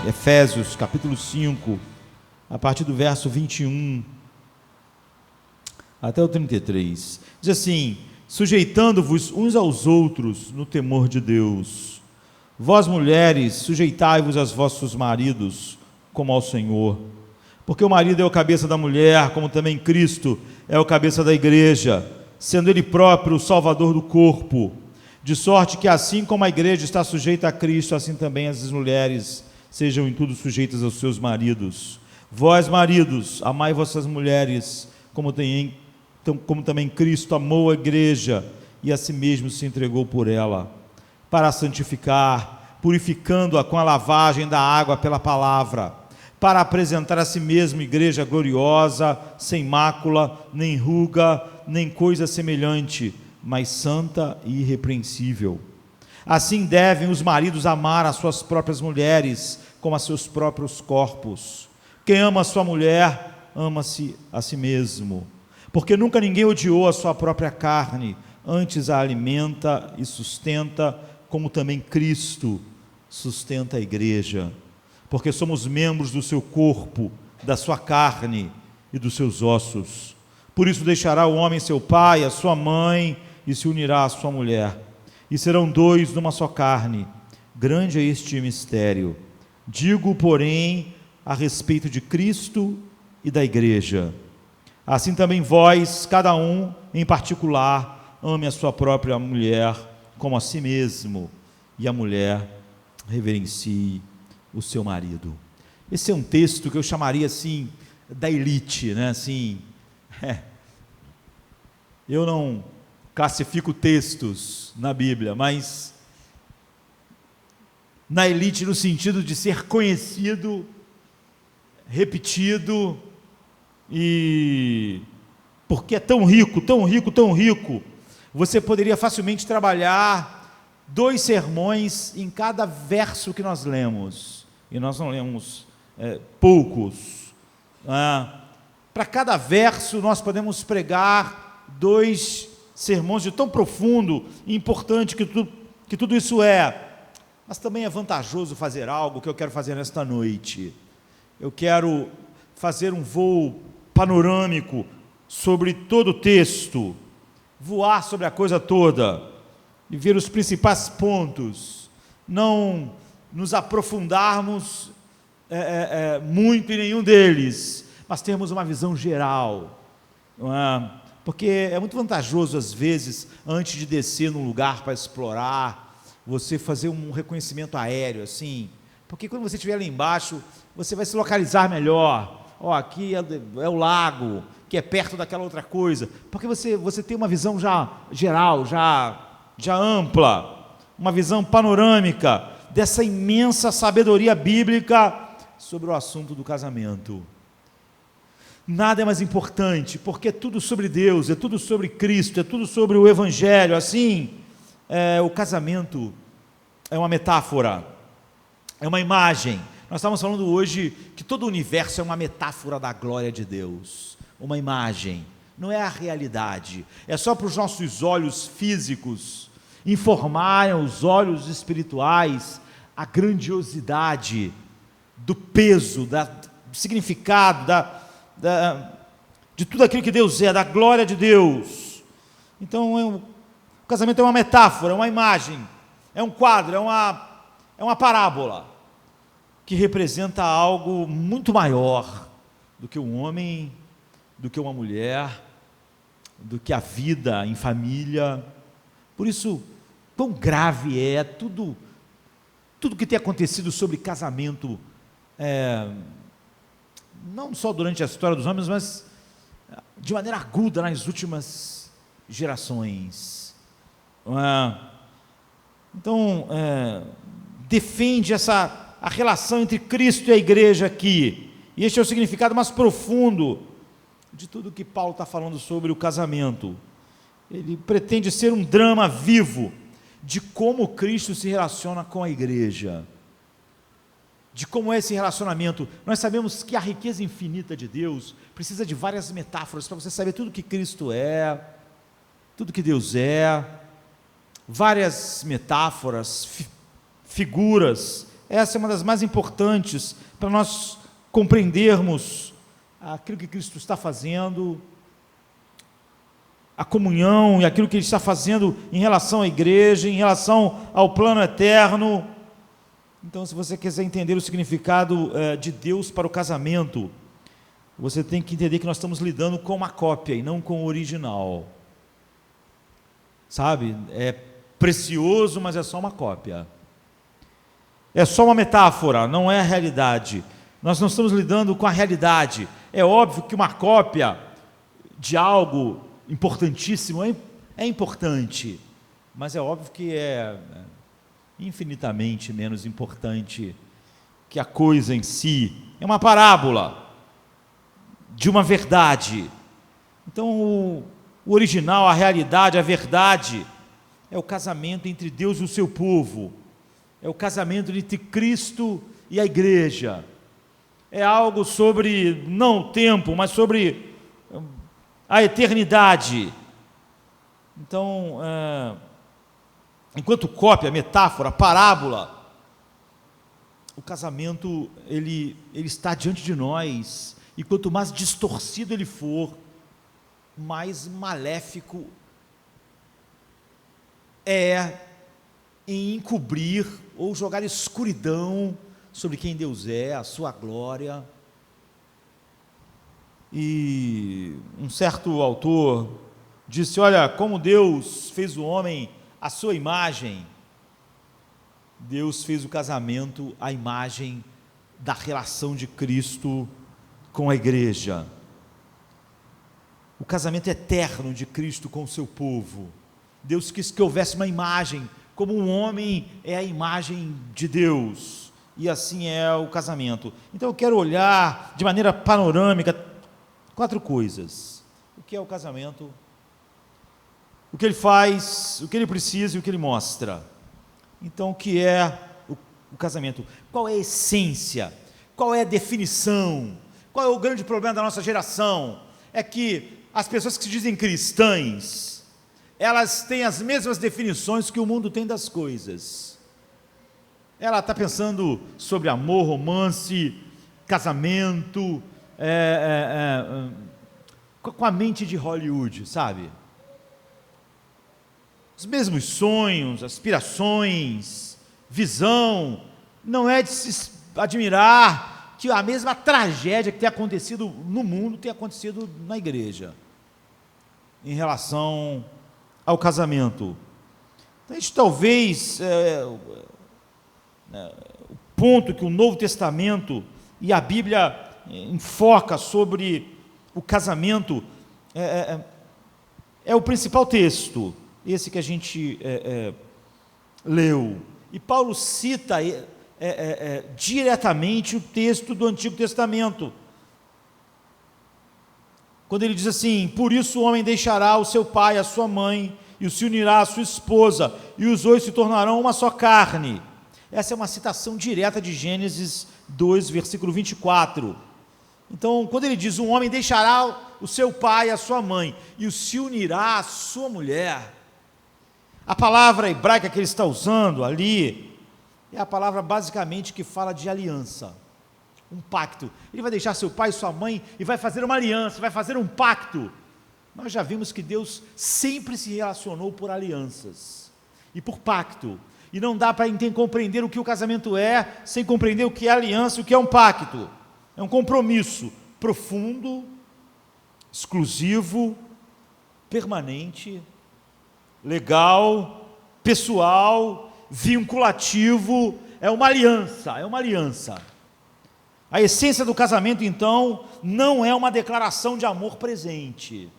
Efésios capítulo 5, a partir do verso 21 até o 33, diz assim: sujeitando-vos uns aos outros no temor de Deus. Vós mulheres, sujeitai-vos aos vossos maridos, como ao Senhor. Porque o marido é o cabeça da mulher, como também Cristo é o cabeça da igreja, sendo ele próprio o salvador do corpo. De sorte que assim como a igreja está sujeita a Cristo, assim também as mulheres sejam em tudo sujeitas aos seus maridos. Vós, maridos, amai vossas mulheres, como também Cristo amou a igreja e a si mesmo se entregou por ela, para a santificar, purificando-a com a lavagem da água pela palavra, para apresentar a si mesmo igreja gloriosa, sem mácula, nem ruga, nem coisa semelhante, mas santa e irrepreensível. Assim devem os maridos amar as suas próprias mulheres, como a seus próprios corpos. Quem ama a sua mulher, ama-se a si mesmo. Porque nunca ninguém odiou a sua própria carne, antes a alimenta e sustenta, como também Cristo sustenta a igreja. Porque somos membros do seu corpo, da sua carne e dos seus ossos. Por isso deixará o homem seu pai, a sua mãe, e se unirá à sua mulher, e serão dois numa só carne. Grande é este mistério. Digo, porém, a respeito de Cristo e da igreja. Assim também vós, cada um em particular, ame a sua própria mulher como a si mesmo, e a mulher reverencie o seu marido. Esse é um texto que eu chamaria assim, da elite, né? Assim, eu não classifico textos na Bíblia, mas na elite no sentido de ser conhecido, repetido, e porque é tão rico, tão rico, tão rico, você poderia facilmente trabalhar 2 sermões em cada verso que nós lemos, e nós não lemos poucos. Para cada verso nós podemos pregar 2 sermões de tão profundo e importante que tudo isso é. Mas também é vantajoso fazer algo que eu quero fazer nesta noite. Eu quero fazer um voo panorâmico sobre todo o texto, voar sobre a coisa toda e ver os principais pontos, não nos aprofundarmos muito em nenhum deles, mas termos uma visão geral, não é? Porque é muito vantajoso às vezes, antes de descer num lugar para explorar, você fazer um reconhecimento aéreo, assim, porque quando você estiver lá embaixo, você vai se localizar melhor. Aqui é o lago, que é perto daquela outra coisa, porque você tem uma visão já geral, já ampla, uma visão panorâmica dessa imensa sabedoria bíblica sobre o assunto do casamento. Nada é mais importante, porque é tudo sobre Deus, é tudo sobre Cristo, é tudo sobre o Evangelho. Assim, o casamento é uma metáfora, é uma imagem. Nós estávamos falando hoje que todo o universo é uma metáfora da glória de Deus, uma imagem, não é a realidade, é só para os nossos olhos físicos informarem os olhos espirituais a grandiosidade do peso, do significado, de tudo aquilo que Deus é, da glória de Deus. Então, o casamento é uma metáfora, é uma imagem, é um quadro, é uma parábola, que representa algo muito maior do que um homem, do que uma mulher, do que a vida em família. Por isso, quão grave é tudo que tem acontecido sobre casamento, não só durante a história dos homens, mas de maneira aguda nas últimas gerações. Então, defende a relação entre Cristo e a igreja aqui, e este é o significado mais profundo de tudo que Paulo está falando sobre o casamento. Ele pretende ser um drama vivo de como Cristo se relaciona com a igreja, de como é esse relacionamento. Nós sabemos que a riqueza infinita de Deus precisa de várias metáforas para você saber tudo que Cristo é, tudo que Deus é, várias metáforas, figuras essa é uma das mais importantes para nós compreendermos aquilo que Cristo está fazendo, a comunhão e aquilo que Ele está fazendo em relação à igreja, em relação ao plano eterno. Então, se você quiser entender o significado de Deus para o casamento, você tem que entender que nós estamos lidando com uma cópia e não com o original. Sabe? É precioso, mas é só uma cópia. É só uma metáfora, não é a realidade. Nós não estamos lidando com a realidade. É óbvio que uma cópia de algo importantíssimo é importante, mas é óbvio que é infinitamente menos importante que a coisa em si. É uma parábola de uma verdade. Então, o original, a realidade, a verdade, é o casamento entre Deus e o seu povo, é o casamento entre Cristo e a igreja, é algo sobre, não o tempo, mas sobre a eternidade. Então, enquanto cópia, metáfora, parábola, o casamento, ele está diante de nós, e quanto mais distorcido ele for, mais maléfico é em encobrir ou jogar escuridão sobre quem Deus é, a sua glória. E um certo autor disse: olha, como Deus fez o homem à sua imagem, Deus fez o casamento à imagem da relação de Cristo com a igreja. O casamento eterno de Cristo com o seu povo. Deus quis que houvesse uma imagem, como um homem é a imagem de Deus, e assim é o casamento. Então eu quero olhar de maneira panorâmica 4 coisas: o que é o casamento, o que ele faz, o que ele precisa e o que ele mostra. Então, o que é o casamento? Qual é a essência? Qual é a definição? Qual é o grande problema da nossa geração? É que as pessoas que se dizem cristãs, elas têm as mesmas definições que o mundo tem das coisas. Ela está pensando sobre amor, romance, casamento, com a mente de Hollywood, sabe? Os mesmos sonhos, aspirações, visão. Não é de se admirar que a mesma tragédia que tem acontecido no mundo tem acontecido na igreja, em relação ao casamento. Então, isso talvez o ponto que o Novo Testamento e a Bíblia enfoca sobre o casamento é o principal texto, esse que a gente leu. E Paulo cita diretamente o texto do Antigo Testamento, quando ele diz assim: por isso o homem deixará o seu pai, a sua mãe, e se unirá à sua esposa, e os dois se tornarão uma só carne. Essa é uma citação direta de Gênesis 2, versículo 24. Então, quando ele diz: um homem deixará o seu pai, a sua mãe, e se unirá à sua mulher, a palavra hebraica que ele está usando ali é a palavra basicamente que fala de aliança, um pacto. Ele vai deixar seu pai e sua mãe e vai fazer uma aliança, vai fazer um pacto. Nós já vimos que Deus sempre se relacionou por alianças e por pacto, e não dá para compreender o que o casamento é sem compreender o que é aliança e o que é um pacto. É um compromisso profundo, exclusivo, permanente, legal, pessoal, vinculativo. É uma aliança, é uma aliança. A essência do casamento, então, não é uma declaração de amor presente.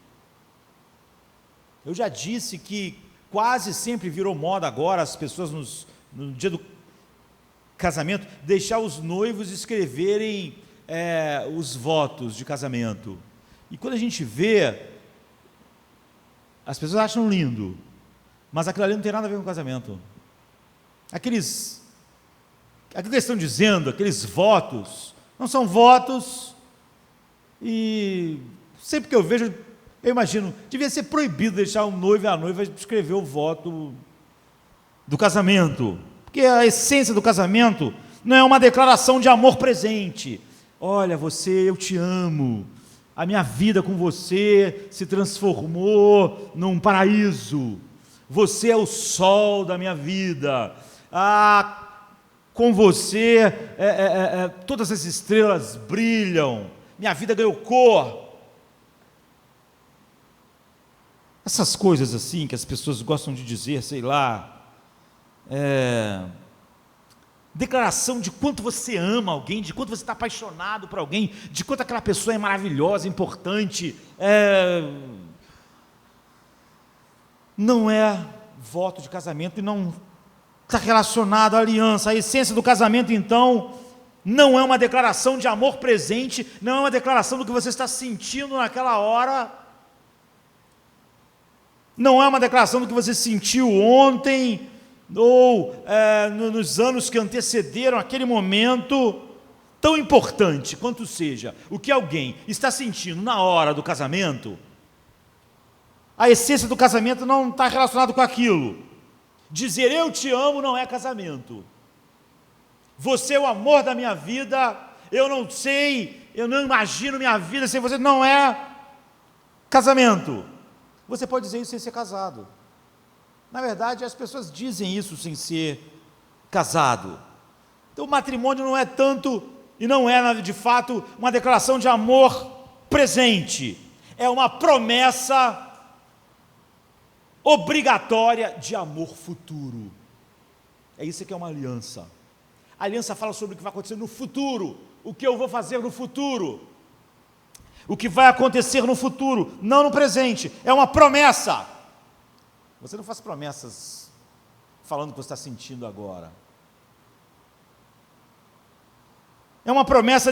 Eu já disse que quase sempre virou moda agora as pessoas no dia do casamento deixar os noivos escreverem os votos de casamento. E quando a gente vê, as pessoas acham lindo, mas aquilo ali não tem nada a ver com o casamento. Aquilo que eles estão dizendo, aqueles votos, não são votos, e sempre que eu vejo, eu imagino, devia ser proibido deixar o noivo e a noiva escrever o voto do casamento, porque a essência do casamento não é uma declaração de amor presente. Olha, você, eu te amo, a minha vida com você se transformou num paraíso, você é o sol da minha vida, com você todas as estrelas brilham, minha vida ganhou cor. Essas coisas assim que as pessoas gostam de dizer, sei lá, declaração de quanto você ama alguém, de quanto você está apaixonado por alguém, de quanto aquela pessoa é maravilhosa, importante, não é voto de casamento e não está relacionado à aliança. A essência do casamento, então, não é uma declaração de amor presente, não é uma declaração do que você está sentindo naquela hora, não é uma declaração do que você sentiu ontem, ou nos anos que antecederam aquele momento, tão importante quanto seja o que alguém está sentindo na hora do casamento. A essência do casamento não está relacionada com aquilo. Dizer eu te amo não é casamento. Você é o amor da minha vida, eu não sei, eu não imagino minha vida sem você, não é casamento. Você pode dizer isso sem ser casado. Na verdade, as pessoas dizem isso sem ser casado. Então, o matrimônio não é tanto, e não é, de fato, uma declaração de amor presente. É uma promessa obrigatória de amor futuro. É isso que é uma aliança. A aliança fala sobre o que vai acontecer no futuro, o que eu vou fazer no futuro, o que vai acontecer no futuro, não no presente. É uma promessa. Você não faz promessas falando o que você está sentindo agora. É uma promessa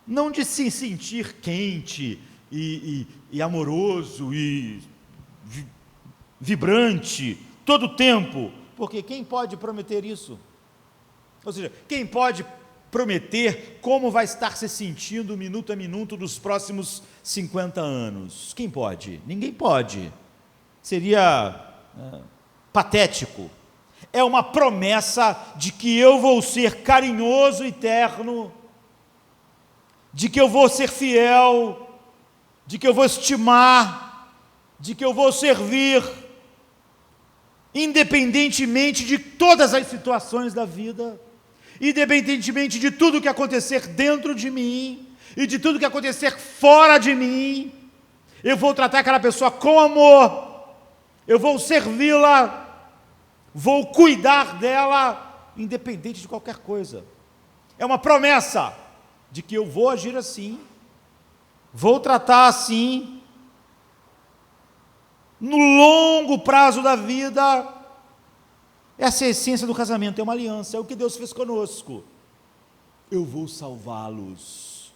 não de se sentir quente e amoroso e vibrante todo o tempo, porque quem pode prometer isso? Ou seja, quem pode prometer como vai estar se sentindo minuto a minuto dos próximos 50 anos? Quem pode? Ninguém pode. Seria patético. É uma promessa de que eu vou ser carinhoso e terno, de que eu vou ser fiel, de que eu vou estimar, de que eu vou servir, independentemente de todas as situações da vida, independentemente de tudo que acontecer dentro de mim e de tudo que acontecer fora de mim, eu vou tratar aquela pessoa com amor, eu vou servi-la, vou cuidar dela, independente de qualquer coisa. É uma promessa de que eu vou agir assim, vou tratar assim, no longo prazo da vida. Essa é a essência do casamento, é uma aliança, é o que Deus fez conosco. Eu vou salvá-los.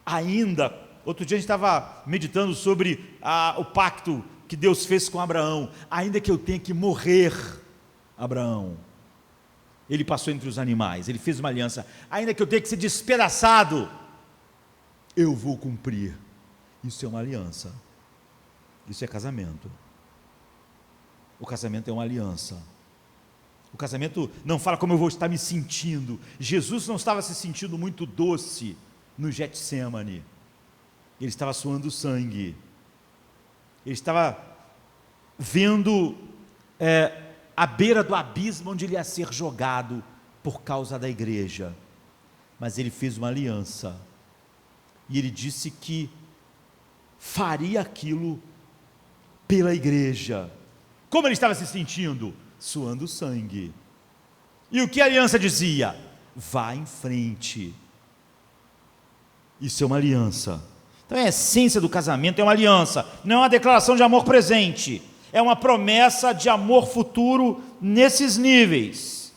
Ainda, outro dia a gente estava meditando sobre o pacto que Deus fez com Abraão. Ainda que eu tenha que morrer, Abraão, ele passou entre os animais, ele fez uma aliança. Ainda que eu tenha que ser despedaçado, eu vou cumprir. Isso é uma aliança. Isso é casamento. O casamento é uma aliança. O casamento não fala como eu vou estar me sentindo. Jesus não estava se sentindo muito doce no Getsemane. Ele estava suando sangue. Ele estava vendo à beira do abismo onde ele ia ser jogado por causa da igreja. Mas ele fez uma aliança. E ele disse que faria aquilo pela igreja. Como ele estava se sentindo? Suando sangue. E o que a aliança dizia? Vá em frente. Isso é uma aliança. Então a essência do casamento é uma aliança, não é uma declaração de amor presente, é uma promessa de amor futuro nesses níveis.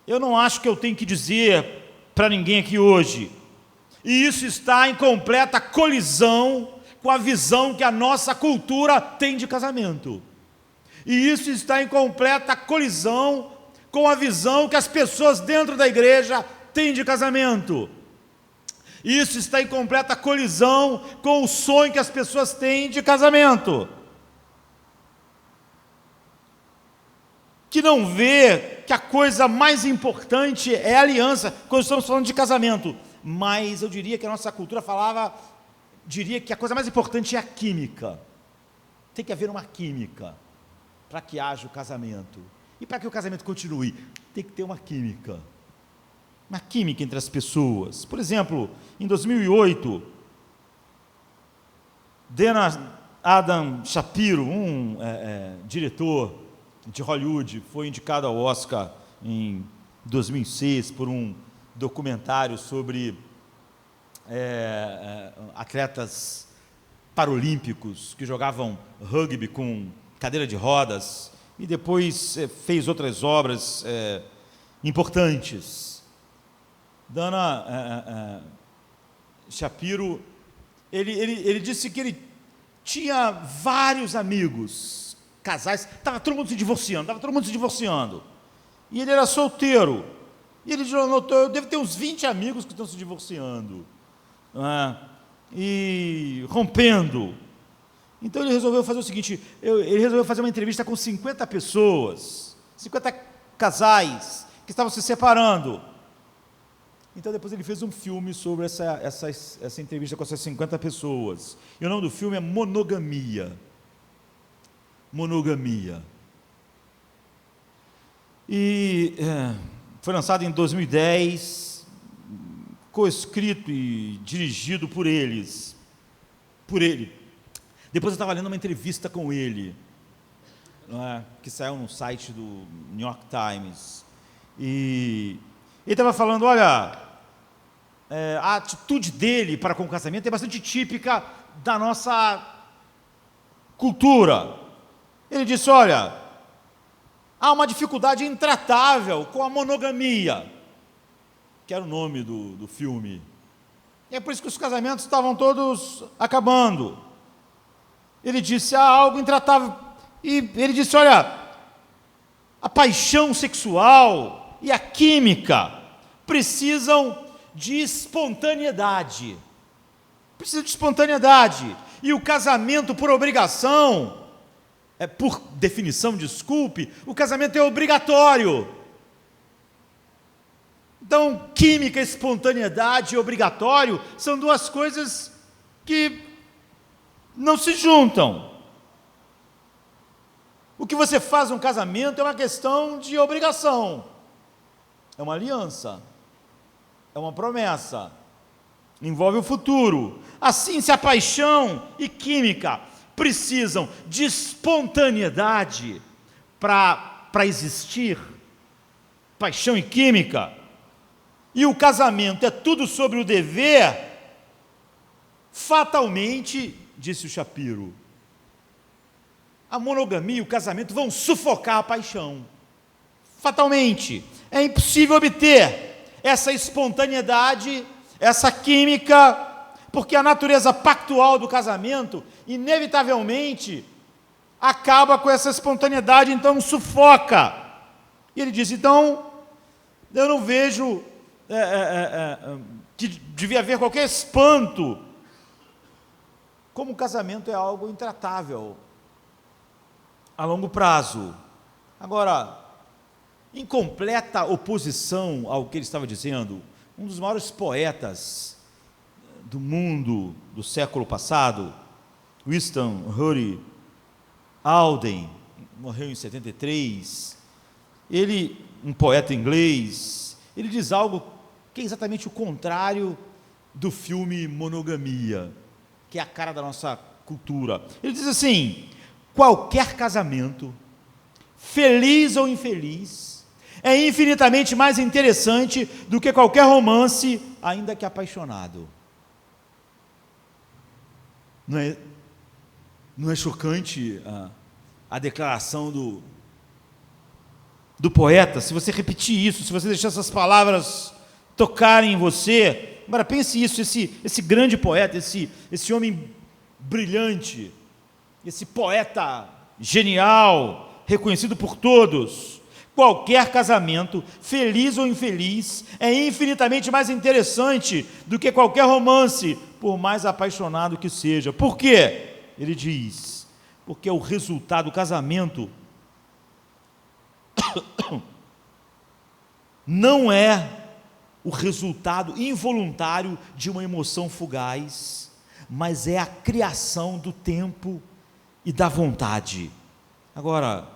Eu não acho que eu tenho que dizer para ninguém aqui hoje, e isso está em completa colisão com a visão que a nossa cultura tem de casamento. E isso está em completa colisão com a visão que as pessoas dentro da igreja têm de casamento. Isso está em completa colisão com o sonho que as pessoas têm de casamento. que não vê que a coisa mais importante é a aliança, quando estamos falando de casamento. Mas eu diria que a nossa cultura diria que a coisa mais importante é a química. Tem que haver uma química para que haja o casamento. E para que o casamento continue, tem que ter uma química. Uma química entre as pessoas. Por exemplo, em 2008, Adam Shapiro, diretor de Hollywood, foi indicado ao Oscar em 2006 por um documentário sobre atletas paralímpicos que jogavam rugby com cadeira de rodas e depois fez outras obras importantes. Dana Shapiro, ele disse que ele tinha vários amigos, casais, estava todo mundo se divorciando, e ele era solteiro, e ele notou, eu devo ter uns 20 amigos que estão se divorciando, e rompendo. Então ele resolveu fazer o seguinte, ele resolveu fazer uma entrevista com 50 pessoas, 50 casais que estavam se separando. Então depois ele fez um filme sobre essa entrevista com essas 50 pessoas. E o nome do filme é Monogamia. Monogamia. E foi lançado em 2010, coescrito e dirigido por ele. Depois eu estava lendo uma entrevista com ele, que saiu no site do New York Times. E ele estava falando, olha, a atitude dele para com o casamento é bastante típica da nossa cultura. Ele disse, olha, há uma dificuldade intratável com a monogamia, que era o nome do filme. E é por isso que os casamentos estavam todos acabando. Ele disse, há algo intratável. E ele disse, olha, a paixão sexual e a química precisam de espontaneidade. E o casamento, por obrigação, por definição, desculpe, o casamento é obrigatório. Então, química, espontaneidade e obrigatório são duas coisas que não se juntam. O que você faz no casamento é uma questão de obrigação. É uma aliança. É uma promessa. Envolve o futuro. Assim, se a paixão e química precisam de espontaneidade para existir, paixão e química, e o casamento é tudo sobre o dever, fatalmente, disse o Shapiro, a monogamia e o casamento vão sufocar a paixão. Fatalmente. É impossível obter essa espontaneidade, essa química, porque a natureza pactual do casamento, inevitavelmente, acaba com essa espontaneidade, então sufoca. E ele diz, então, eu não vejo que devia haver qualquer espanto, como o casamento é algo intratável, a longo prazo. Agora, em completa oposição ao que ele estava dizendo, um dos maiores poetas do mundo do século passado, Winston Alden, morreu em 73, ele, um poeta inglês, ele diz algo que é exatamente o contrário do filme Monogamia, que é a cara da nossa cultura. Ele diz assim, qualquer casamento, feliz ou infeliz, é infinitamente mais interessante do que qualquer romance, ainda que apaixonado. Não é chocante a declaração do poeta? Se você repetir isso, se você deixar essas palavras tocarem em você, agora pense isso, esse grande poeta, esse homem brilhante, esse poeta genial, reconhecido por todos, qualquer casamento, feliz ou infeliz, é infinitamente mais interessante do que qualquer romance, por mais apaixonado que seja. Por quê? Ele diz, porque o resultado do casamento não é o resultado involuntário de uma emoção fugaz, mas é a criação do tempo e da vontade. Agora,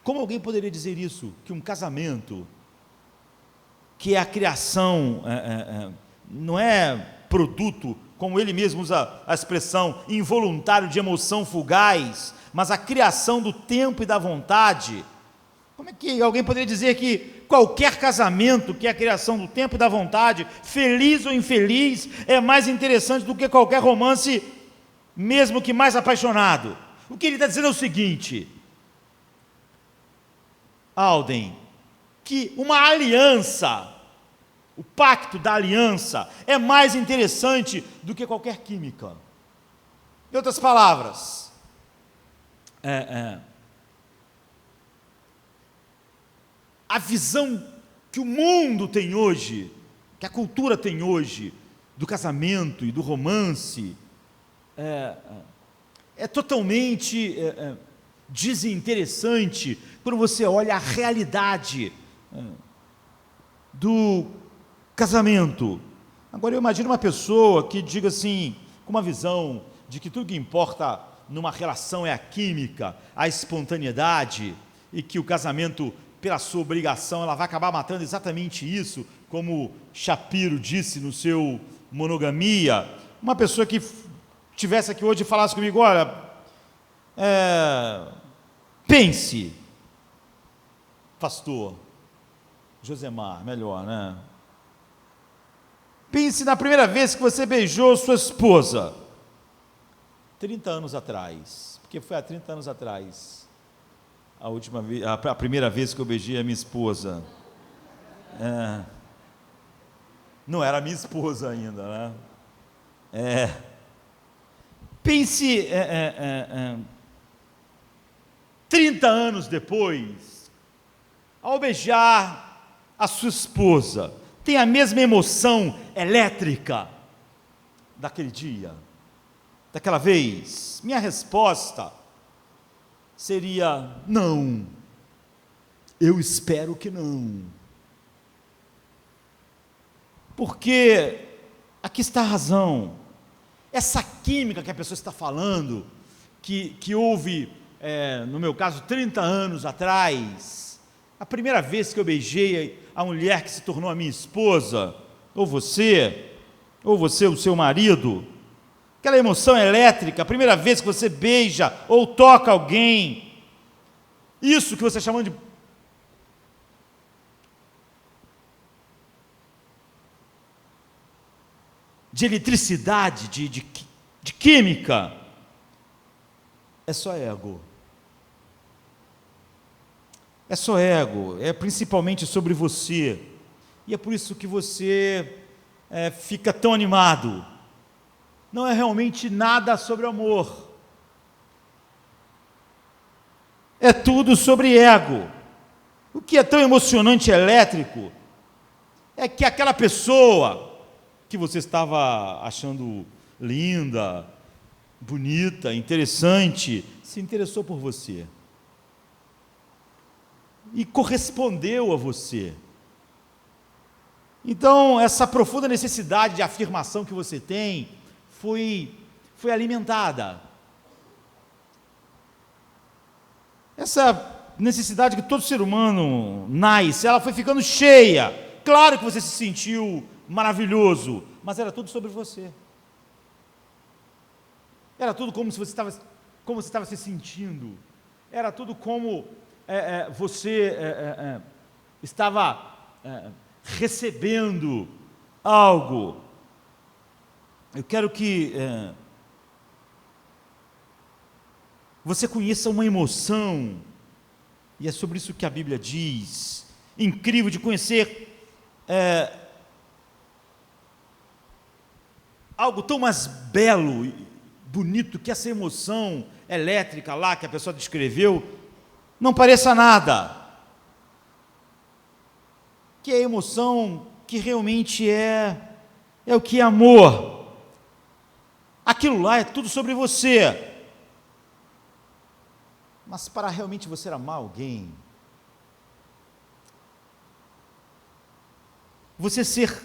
como alguém poderia dizer isso? Que um casamento, que é a criação, não é produto, como ele mesmo usa a expressão, involuntário de emoção fugaz, mas a criação do tempo e da vontade. Como é que alguém poderia dizer que qualquer casamento, que é a criação do tempo e da vontade, feliz ou infeliz, é mais interessante do que qualquer romance, mesmo que mais apaixonado? O que ele está dizendo é o seguinte, Alden, que uma aliança, o pacto da aliança, é mais interessante do que qualquer química. Em outras palavras, a visão que o mundo tem hoje, que a cultura tem hoje, do casamento e do romance, é totalmente desinteressante quando você olha a realidade do casamento. Agora eu imagino uma pessoa que diga assim, com uma visão de que tudo que importa numa relação é a química, a espontaneidade, e que o casamento, pela sua obrigação, ela vai acabar matando exatamente isso, como Shapiro disse no seu Monogamia. Uma pessoa que estivesse aqui hoje e falasse comigo, olha, pense, pastor Josemar, melhor, né? Pense na primeira vez que você beijou sua esposa, 30 anos atrás, porque foi há 30 anos atrás, a primeira vez que eu beijei a minha esposa. Não era minha esposa ainda, né? Pense 30 anos depois, ao beijar a sua esposa, tem a mesma emoção elétrica daquele dia, daquela vez? Minha resposta seria não. Eu espero que não. Porque aqui está a razão. Essa química que a pessoa está falando, que houve, no meu caso, 30 anos atrás, a primeira vez que eu beijei a mulher que se tornou a minha esposa, ou você, o seu marido, aquela emoção elétrica, a primeira vez que você beija ou toca alguém, isso que você está chamando de eletricidade, de química, é só ego. É só ego, é principalmente sobre você. E é por isso que você fica tão animado. Não é realmente nada sobre amor. É tudo sobre ego. O que é tão emocionante e elétrico é que aquela pessoa que você estava achando linda, bonita, interessante, se interessou por você e correspondeu a você. Então, essa profunda necessidade de afirmação que você tem foi alimentada. Essa necessidade que todo ser humano nasce, ela foi ficando cheia. Claro que você se sentiu maravilhoso, mas era tudo sobre você. Era tudo como você estava se sentindo. Era tudo como você estava recebendo algo. Eu quero que você conheça uma emoção, e é sobre isso que a Bíblia diz, incrível de conhecer algo tão mais belo, bonito, que essa emoção elétrica lá que a pessoa descreveu, não pareça nada, que é a emoção que realmente é o que é amor. Aquilo lá é tudo sobre você. Mas para realmente você amar alguém, você ser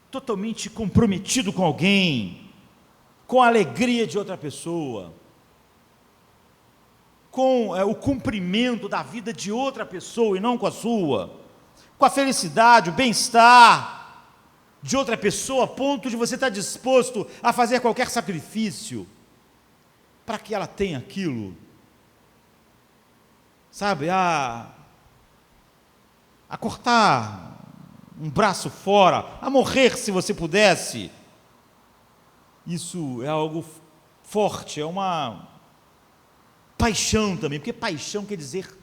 totalmente comprometido com alguém, com a alegria de outra pessoa, com o cumprimento da vida de outra pessoa e não com a sua, com a felicidade, o bem-estar de outra pessoa, a ponto de você estar disposto a fazer qualquer sacrifício para que ela tenha aquilo, sabe, a cortar um braço fora, a morrer se você pudesse. Isso é algo forte, é uma paixão também, porque paixão quer dizer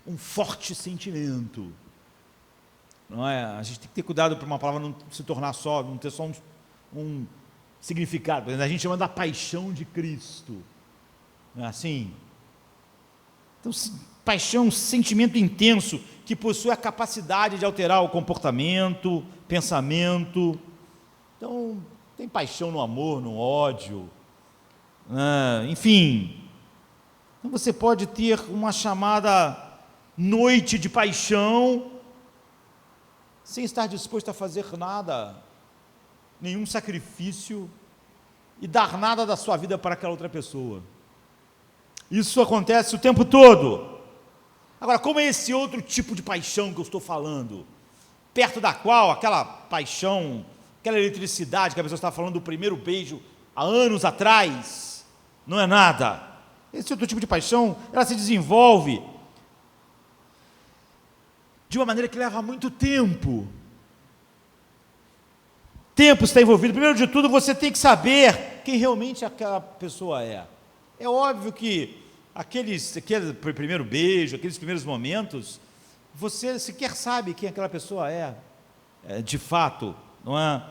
um forte sentimento, não é? A gente tem que ter cuidado para uma palavra não se tornar só, não ter só um significado. A gente chama da paixão de Cristo, não é assim? Então, paixão é um sentimento intenso que possui a capacidade de alterar o comportamento, pensamento. Então, tem paixão no amor, no ódio, enfim. Então, você pode ter uma chamada noite de paixão, sem estar disposto a fazer nada, nenhum sacrifício, e dar nada da sua vida para aquela outra pessoa. Isso acontece o tempo todo. Agora, como é esse outro tipo de paixão que eu estou falando? Perto da qual aquela paixão, aquela eletricidade que a pessoa está falando do primeiro beijo há anos atrás, não é nada. Esse outro tipo de paixão, ela se desenvolve de uma maneira que leva muito tempo. Tempo está envolvido. Primeiro de tudo, você tem que saber quem realmente aquela pessoa é. É óbvio que aquele primeiro beijo, aqueles primeiros momentos, você sequer sabe quem aquela pessoa é de fato, não é?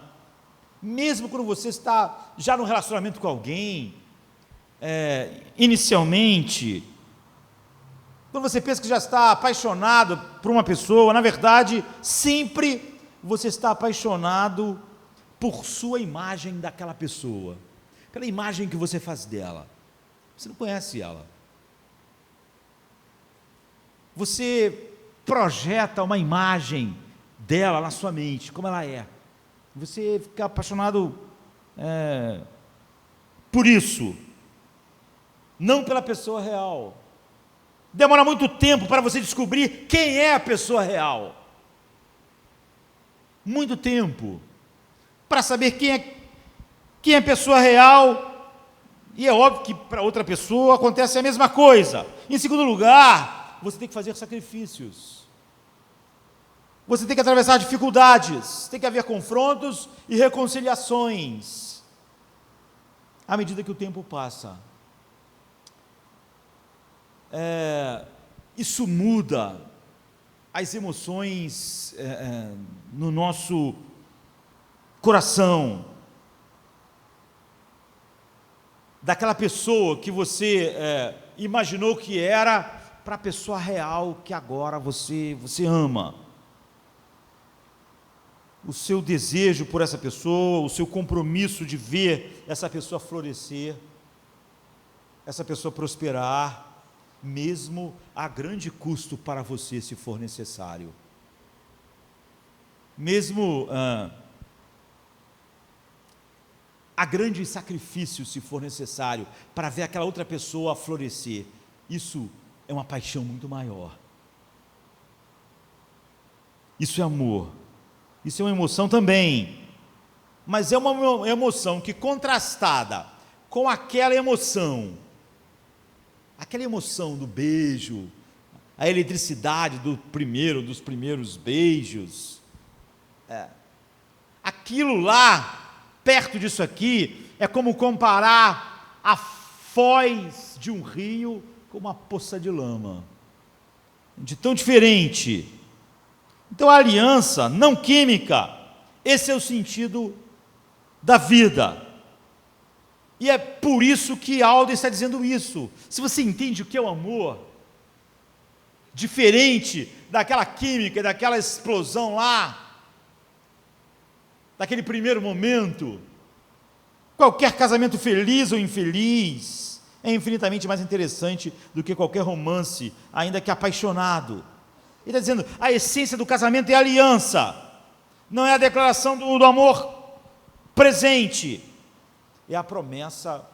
Mesmo quando você está já num relacionamento com alguém, inicialmente, quando você pensa que já está apaixonado por uma pessoa, na verdade, sempre você está apaixonado por sua imagem daquela pessoa, pela imagem que você faz dela. Você não conhece ela. Você projeta uma imagem dela na sua mente, como ela é. Você fica apaixonado por isso, não pela pessoa real. Demora muito tempo para você descobrir quem é a pessoa real. Muito tempo para saber quem é a pessoa real. E é óbvio que para outra pessoa acontece a mesma coisa. Em segundo lugar, você tem que fazer sacrifícios. Você tem que atravessar dificuldades, tem que haver confrontos e reconciliações. À medida que o tempo passa, isso muda as emoções no nosso coração. Daquela pessoa que você imaginou que era, para a pessoa real que agora você ama. O seu desejo por essa pessoa, o seu compromisso de ver essa pessoa florescer, essa pessoa prosperar, mesmo a grande custo para você, se for necessário. Mesmo a grande sacrifício, se for necessário, para ver aquela outra pessoa florescer. Isso é uma paixão muito maior. Isso é amor. Isso é uma emoção também. Mas é uma emoção que, contrastada com aquela emoção do beijo, a eletricidade dos primeiros beijos, aquilo lá, perto disso aqui, é como comparar a foz de um rio com uma poça de lama, de tão diferente. Então, a aliança não química, esse é o sentido da vida. E é por isso que Aldo está dizendo isso. Se você entende o que é o amor, diferente daquela química, daquela explosão lá, daquele primeiro momento, qualquer casamento feliz ou infeliz é infinitamente mais interessante do que qualquer romance, ainda que apaixonado. Ele está dizendo, a essência do casamento é a aliança. não é a declaração do amor presente, é a promessa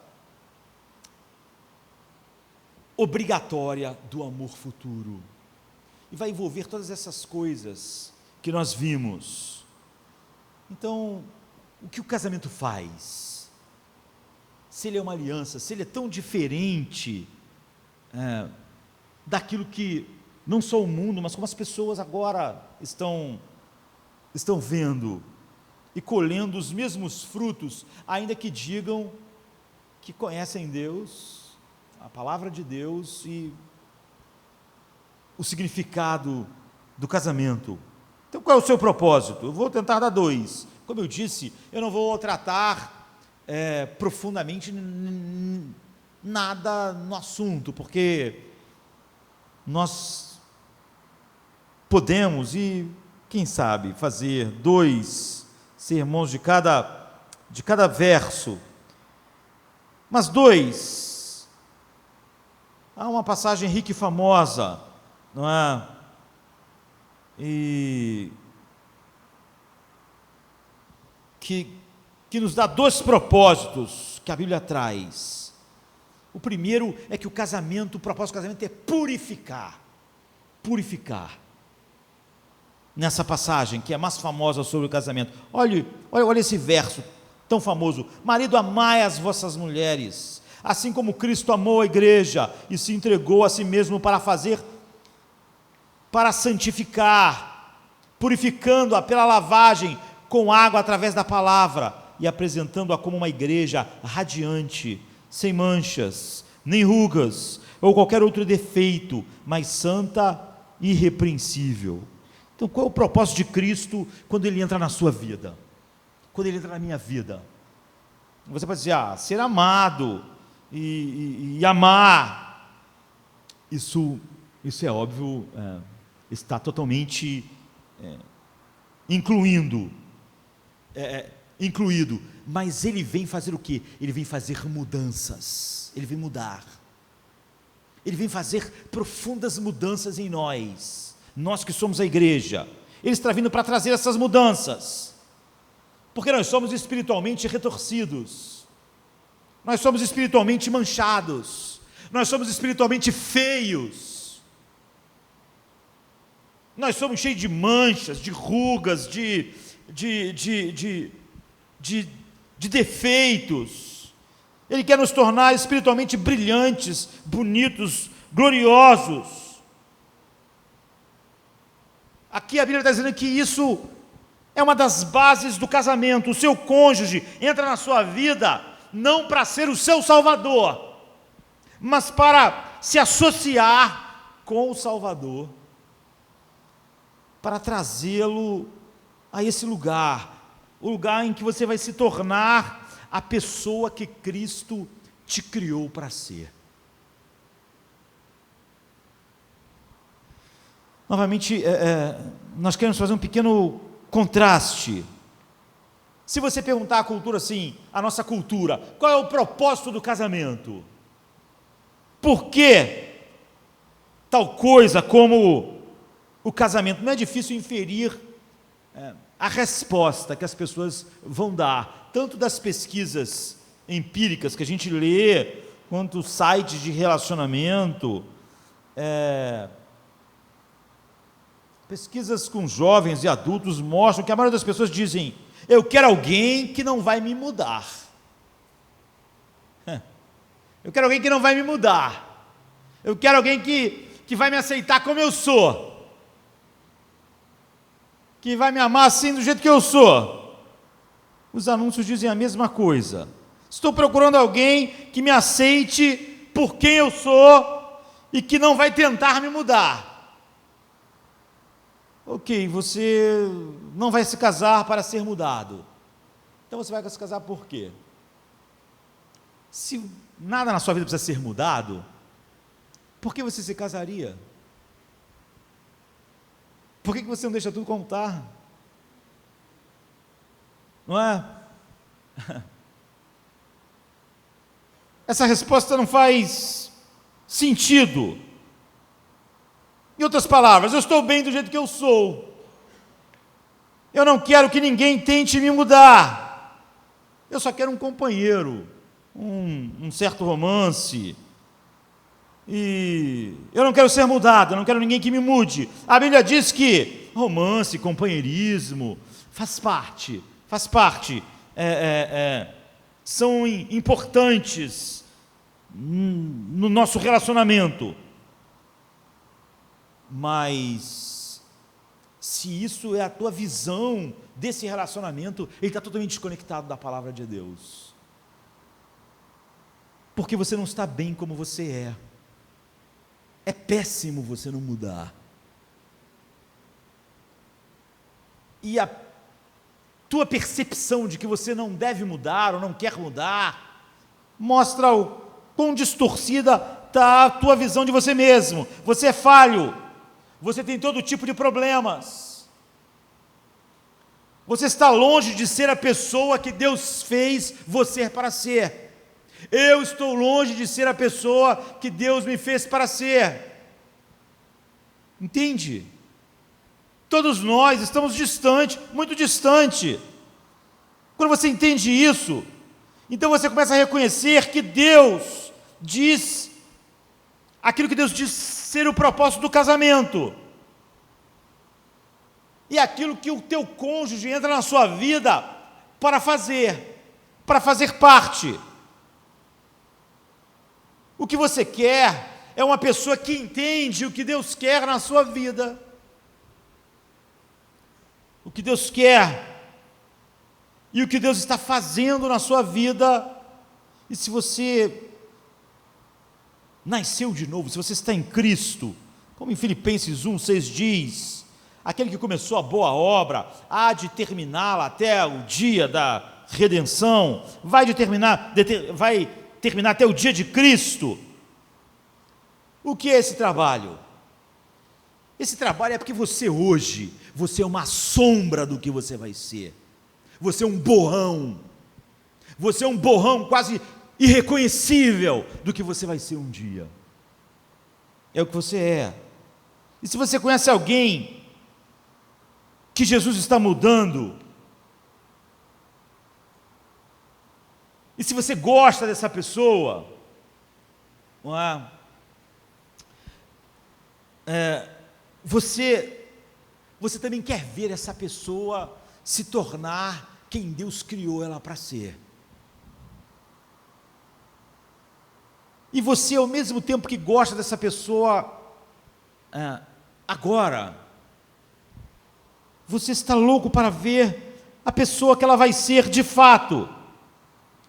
obrigatória do amor futuro. E vai envolver todas essas coisas que nós vimos. Então, o que o casamento faz? Se ele é uma aliança, se ele é tão diferente daquilo que não só o mundo, mas como as pessoas agora estão vendo e colhendo os mesmos frutos, ainda que digam que conhecem Deus, a palavra de Deus e o significado do casamento. Então, qual é o seu propósito? Eu vou tentar dar 2. Como eu disse, eu não vou tratar profundamente nada no assunto, porque nós podemos e, quem sabe, fazer 2 sermões de cada verso. Mas 2, há uma passagem rica e famosa, não é? E que nos dá 2 propósitos que a Bíblia traz. O primeiro é que o propósito do casamento é purificar. Nessa passagem, que é a mais famosa sobre o casamento, olha esse verso tão famoso: marido, amai as vossas mulheres, assim como Cristo amou a igreja e se entregou a si mesmo para santificar, purificando-a pela lavagem com água através da palavra, e apresentando-a como uma igreja radiante, sem manchas, nem rugas, ou qualquer outro defeito, mas santa e irrepreensível. Então, qual é o propósito de Cristo quando Ele entra na sua vida? Quando Ele entra na minha vida? Você pode dizer, ser amado e amar, isso é óbvio, está totalmente incluído, mas Ele vem fazer o quê? Ele vem fazer mudanças, Ele vem mudar, Ele vem fazer profundas mudanças em nós que somos a igreja. Ele está vindo para trazer essas mudanças, porque nós somos espiritualmente retorcidos, nós somos espiritualmente manchados, nós somos espiritualmente feios, nós somos cheios de manchas, de rugas, de defeitos. Ele quer nos tornar espiritualmente brilhantes, bonitos, gloriosos. Aqui a Bíblia está dizendo que isso é uma das bases do casamento. O seu cônjuge entra na sua vida não para ser o seu salvador, mas para se associar com o Salvador, para trazê-lo a esse lugar, o lugar em que você vai se tornar a pessoa que Cristo te criou para ser. Novamente, nós queremos fazer um pequeno contraste. Se você perguntar à cultura assim, a nossa cultura, qual é o propósito do casamento? Por que tal coisa como o casamento? Não é difícil inferir a resposta que as pessoas vão dar, tanto das pesquisas empíricas que a gente lê, quanto sites de relacionamento, pesquisas com jovens e adultos mostram que a maioria das pessoas dizem: eu quero alguém que não vai me mudar. Eu quero alguém que não vai me mudar. Eu quero alguém que vai me aceitar como eu sou, que vai me amar assim do jeito que eu sou. Os anúncios dizem a mesma coisa. Estou procurando alguém que me aceite por quem eu sou e que não vai tentar me mudar. Ok, você não vai se casar para ser mudado. Então você vai se casar por quê? Se nada na sua vida precisa ser mudado, por que você se casaria? Por que você não deixa tudo como está? Não é? Essa resposta não faz sentido. Em outras palavras, eu estou bem do jeito que eu sou. Eu não quero que ninguém tente me mudar. Eu só quero um companheiro, um certo romance. E eu não quero ser mudado, eu não quero ninguém que me mude. A Bíblia diz que romance, companheirismo, faz parte, são importantes no nosso relacionamento. Mas, se isso é a tua visão desse relacionamento, ele está totalmente desconectado da palavra de Deus. Porque você não está bem como você é. É péssimo você não mudar. E a tua percepção de que você não deve mudar ou não quer mudar, mostra o quão distorcida está a tua visão de você mesmo. Você é falho. Você tem todo tipo de problemas. Você está longe de ser a pessoa que Deus fez você para ser. Eu estou longe de ser a pessoa que Deus me fez para ser. Entende? Todos nós estamos distante, muito distante. Quando você entende isso, então você começa a reconhecer que Deus diz aquilo que Deus diz ser o propósito do casamento. E aquilo que o teu cônjuge entra na sua vida para fazer parte. O que você quer é uma pessoa que entende o que Deus quer na sua vida. O que Deus quer e o que Deus está fazendo na sua vida. E se você nasceu de novo, se você está em Cristo, como em Filipenses 1:6 diz, aquele que começou a boa obra há de terminá-la até o dia da redenção, vai terminar até o dia de Cristo. O que é esse trabalho? Esse trabalho é porque você é uma sombra do que você vai ser. Você é um borrão. Você é um borrão quase irreconhecível do que você vai ser um dia. É o que você é. E se você conhece alguém que Jesus está mudando, e se você gosta dessa pessoa, não é? Você também quer ver essa pessoa se tornar quem Deus criou ela para ser. E você, ao mesmo tempo que gosta dessa pessoa, agora, você está louco para ver a pessoa que ela vai ser de fato.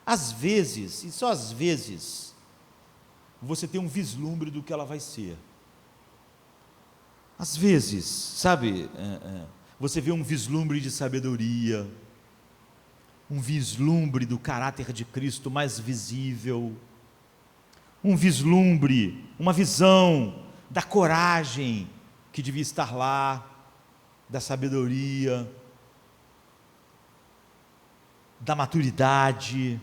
Às vezes, e só às vezes, você tem um vislumbre do que ela vai ser. Às vezes, sabe, você vê um vislumbre de sabedoria, um vislumbre do caráter de Cristo mais visível, um vislumbre, uma visão da coragem que devia estar lá, da sabedoria, da maturidade,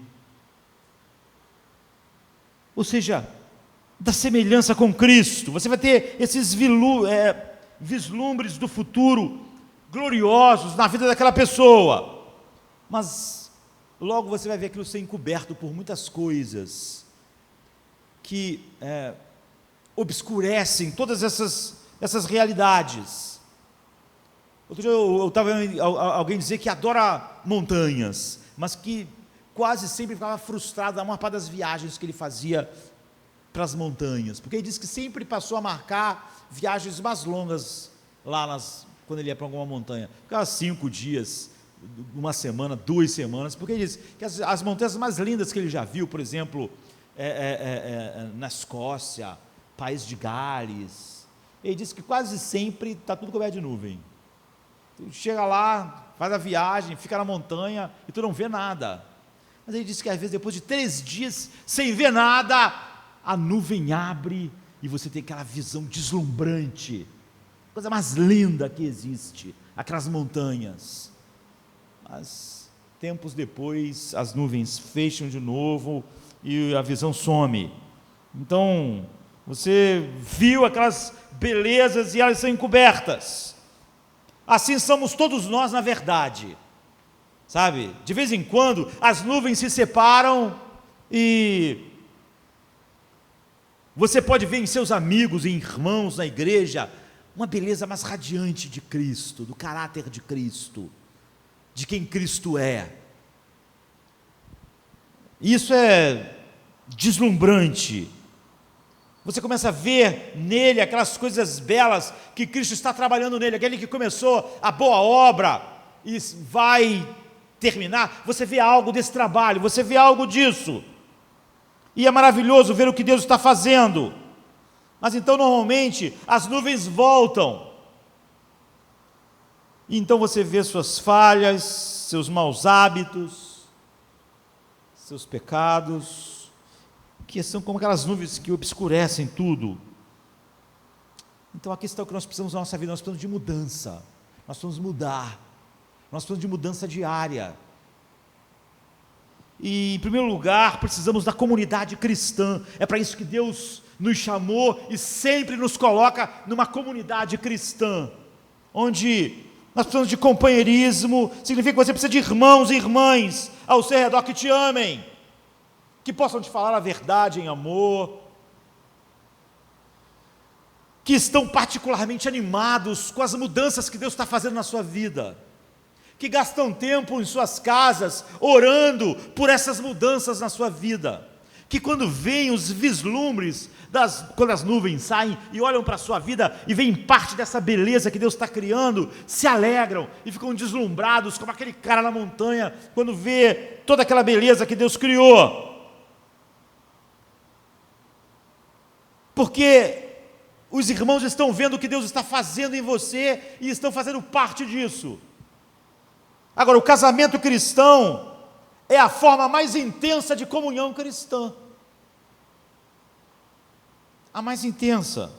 ou seja, da semelhança com Cristo. Você vai ter esses vislumbres do futuro gloriosos na vida daquela pessoa, mas logo você vai ver aquilo ser encoberto por muitas coisas que obscurecem todas essas realidades. Outro dia eu estava vendo alguém dizer que adora montanhas, mas que quase sempre ficava frustrado a maior parte das viagens que ele fazia para as montanhas, porque ele disse que sempre passou a marcar viagens mais longas lá quando ele ia para alguma montanha, ficava 5 dias, uma semana, 2 semanas, porque ele disse que as montanhas mais lindas que ele já viu, por exemplo, na Escócia, País de Gales, ele disse que quase sempre está tudo coberto de nuvem. Tu chega lá, faz a viagem, fica na montanha e tu não vê nada. Mas ele disse que às vezes depois de 3 dias sem ver nada, a nuvem abre e você tem aquela visão deslumbrante, coisa mais linda que existe, aquelas montanhas. Mas tempos depois as nuvens fecham de novo e a visão some. Então você viu aquelas belezas e elas são encobertas. Assim somos todos nós na verdade, sabe? De vez em quando as nuvens se separam e você pode ver em seus amigos e irmãos na igreja uma beleza mais radiante de Cristo, do caráter de Cristo, de quem Cristo é. Isso é deslumbrante. Você começa a ver nele aquelas coisas belas que Cristo está trabalhando nele, aquele que começou a boa obra e vai terminar. Você vê algo desse trabalho, você vê algo disso, e é maravilhoso ver o que Deus está fazendo. Mas então normalmente as nuvens voltam, e então você vê suas falhas, seus maus hábitos, seus pecados, que são como aquelas nuvens que obscurecem tudo. Então a questão que nós precisamos na nossa vida, nós precisamos de mudança, nós precisamos mudar, nós precisamos de mudança diária. E em primeiro lugar, precisamos da comunidade cristã. É para isso que Deus nos chamou e sempre nos coloca numa comunidade cristã, onde nós precisamos de companheirismo. Significa que você precisa de irmãos e irmãs ao seu redor que te amem, que possam te falar a verdade em amor, que estão particularmente animados com as mudanças que Deus está fazendo na sua vida, que gastam tempo em suas casas orando por essas mudanças na sua vida, que quando veem os vislumbres, quando as nuvens saem e olham para a sua vida e veem parte dessa beleza que Deus está criando, se alegram e ficam deslumbrados, como aquele cara na montanha, quando vê toda aquela beleza que Deus criou. Porque os irmãos estão vendo o que Deus está fazendo em você e estão fazendo parte disso. Agora, o casamento cristão é a forma mais intensa de comunhão cristã. A mais intensa.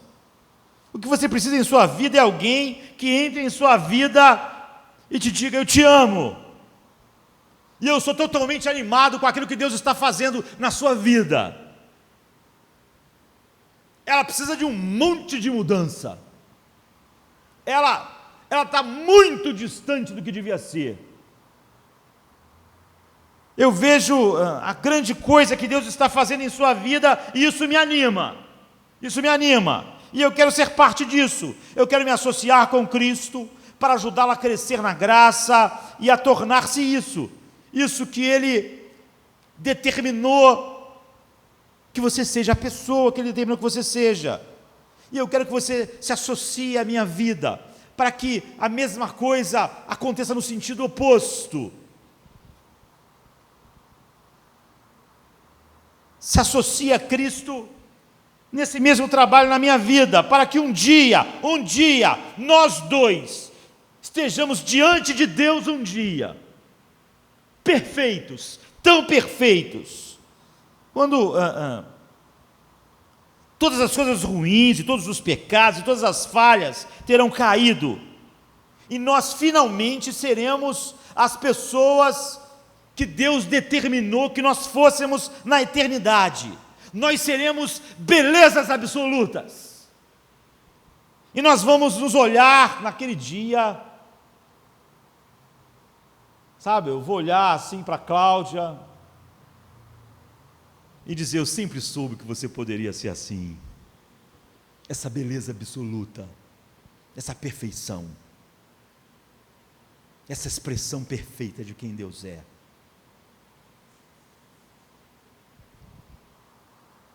O que você precisa em sua vida é alguém que entre em sua vida e te diga: eu te amo. E eu sou totalmente animado com aquilo que Deus está fazendo na sua vida. Ela precisa de um monte de mudança. Ela está muito distante do que devia ser. Eu vejo a grande coisa que Deus está fazendo em sua vida e isso me anima. Isso me anima. E eu quero ser parte disso. Eu quero me associar com Cristo para ajudá-lo a crescer na graça e a tornar-se isso. Isso que Ele determinou que você seja, a pessoa que Ele determinou que você seja. E eu quero que você se associe à minha vida, para que a mesma coisa aconteça no sentido oposto. Se associe a Cristo nesse mesmo trabalho na minha vida, para que um dia, nós dois estejamos diante de Deus um dia, perfeitos, tão perfeitos. Quando todas as coisas ruins, e todos os pecados, e todas as falhas terão caído, e nós finalmente seremos as pessoas que Deus determinou que nós fôssemos na eternidade. Nós seremos belezas absolutas, e nós vamos nos olhar naquele dia, sabe, eu vou olhar assim para a Cláudia, e dizer: eu sempre soube que você poderia ser assim, essa beleza absoluta, essa perfeição, essa expressão perfeita de quem Deus é.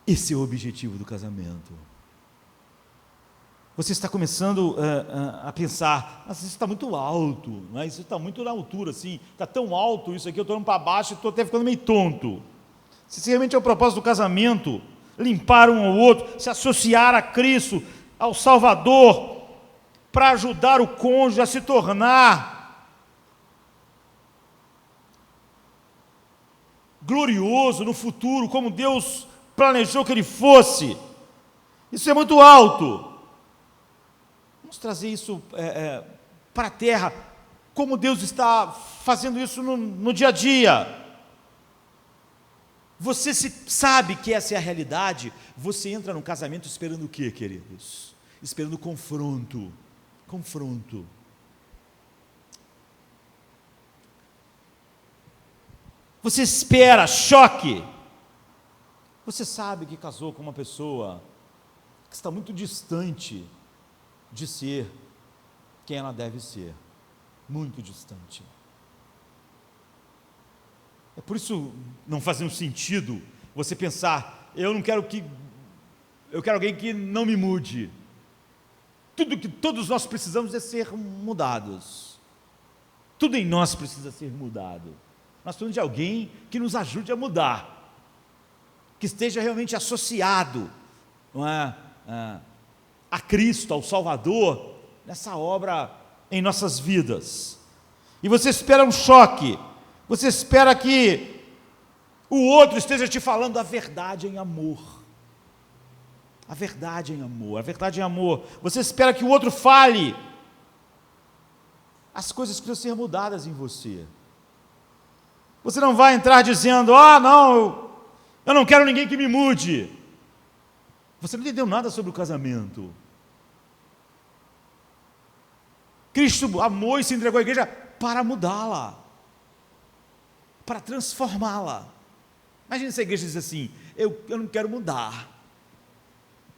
Esse é o objetivo do casamento. Você está começando a pensar: mas isso está muito alto, não é? Isso está muito na altura, assim, está tão alto isso aqui, eu estou indo para baixo e estou até ficando meio tonto. Se realmente é o propósito do casamento, limpar um ao outro, se associar a Cristo, ao Salvador, para ajudar o cônjuge a se tornar glorioso no futuro, como Deus planejou que ele fosse, isso é muito alto. Vamos trazer isso para a terra, como Deus está fazendo isso no dia a dia. Você sabe que essa é a realidade, você entra num casamento esperando o quê, queridos? Esperando confronto. Você espera choque. Você sabe que casou com uma pessoa que está muito distante de ser quem ela deve ser, muito distante. É por isso não faz nenhum sentido você pensar, eu quero alguém que não me mude. Tudo que todos nós precisamos é ser mudados. Tudo em nós precisa ser mudado. Nós precisamos de alguém que nos ajude a mudar, que esteja realmente associado, não é, a Cristo, ao Salvador, nessa obra em nossas vidas. E você espera um choque, você espera que o outro esteja te falando a verdade em amor. A verdade em amor, a verdade em amor. Você espera que o outro fale as coisas que precisam ser mudadas em você. Você não vai entrar dizendo, não, eu não quero ninguém que me mude. Você não entendeu nada sobre o casamento. Cristo amou e se entregou à igreja para mudá-la, para transformá-la. Imagina se a igreja diz assim, eu não quero mudar.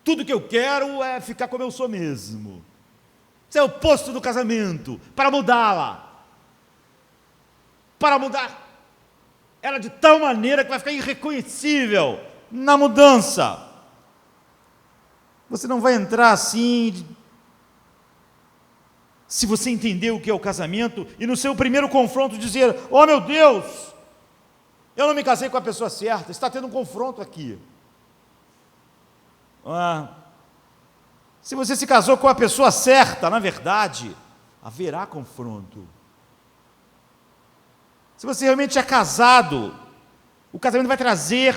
Tudo que eu quero é ficar como eu sou mesmo. Isso é o oposto do casamento, para mudá-la. Para mudar ela de tal maneira que vai ficar irreconhecível na mudança. Você não vai entrar assim, se você entender o que é o casamento, e no seu primeiro confronto dizer, oh meu Deus, eu não me casei com a pessoa certa, está tendo um confronto aqui. Se você se casou com a pessoa certa, na verdade, haverá confronto. Se você realmente é casado, o casamento vai trazer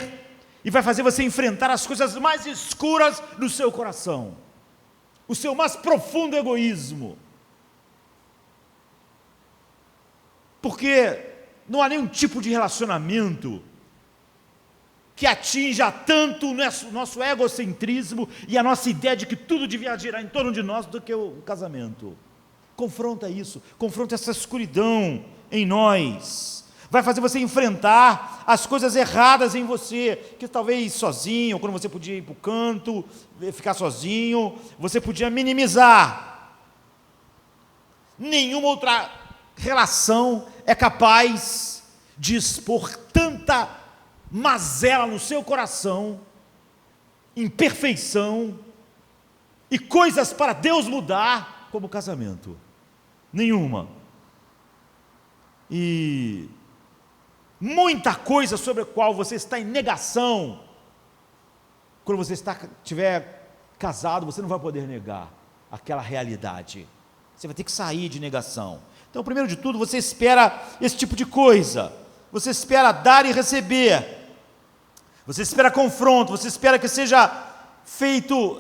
e vai fazer você enfrentar as coisas mais escuras do seu coração, o seu mais profundo egoísmo, porque não há nenhum tipo de relacionamento que atinja tanto o nosso egocentrismo e a nossa ideia de que tudo devia girar em torno de nós do que o casamento. Confronta isso, confronta essa escuridão em nós, vai fazer você enfrentar as coisas erradas em você, que talvez sozinho, quando você podia ir para o canto, ficar sozinho, você podia minimizar. Nenhuma outra relação é capaz de expor tanta mazela no seu coração, imperfeição e coisas para Deus mudar, como o casamento. Nenhuma. E muita coisa sobre a qual você está em negação, quando você estiver casado, você não vai poder negar aquela realidade. Você vai ter que sair de negação. Então, primeiro de tudo, você espera esse tipo de coisa. Você espera dar e receber. Você espera confronto. Você espera que seja feito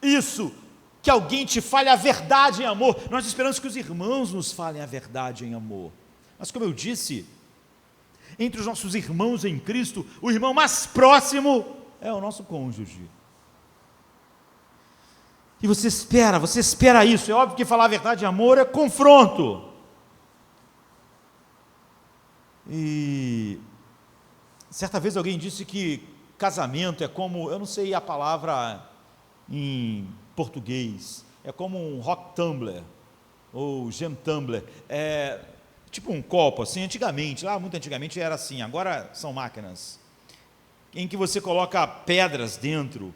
isso, que alguém te fale a verdade em amor. Nós esperamos que os irmãos nos falem a verdade em amor. Mas como eu disse, entre os nossos irmãos em Cristo, o irmão mais próximo é o nosso cônjuge. E você espera isso. É óbvio que falar a verdade em amor é confronto. E certa vez alguém disse que casamento é como, eu não sei a palavra em português, é como um rock tumbler, ou gem tumbler, é tipo um copo, assim, antigamente, muito antigamente era assim, agora são máquinas, em que você coloca pedras dentro,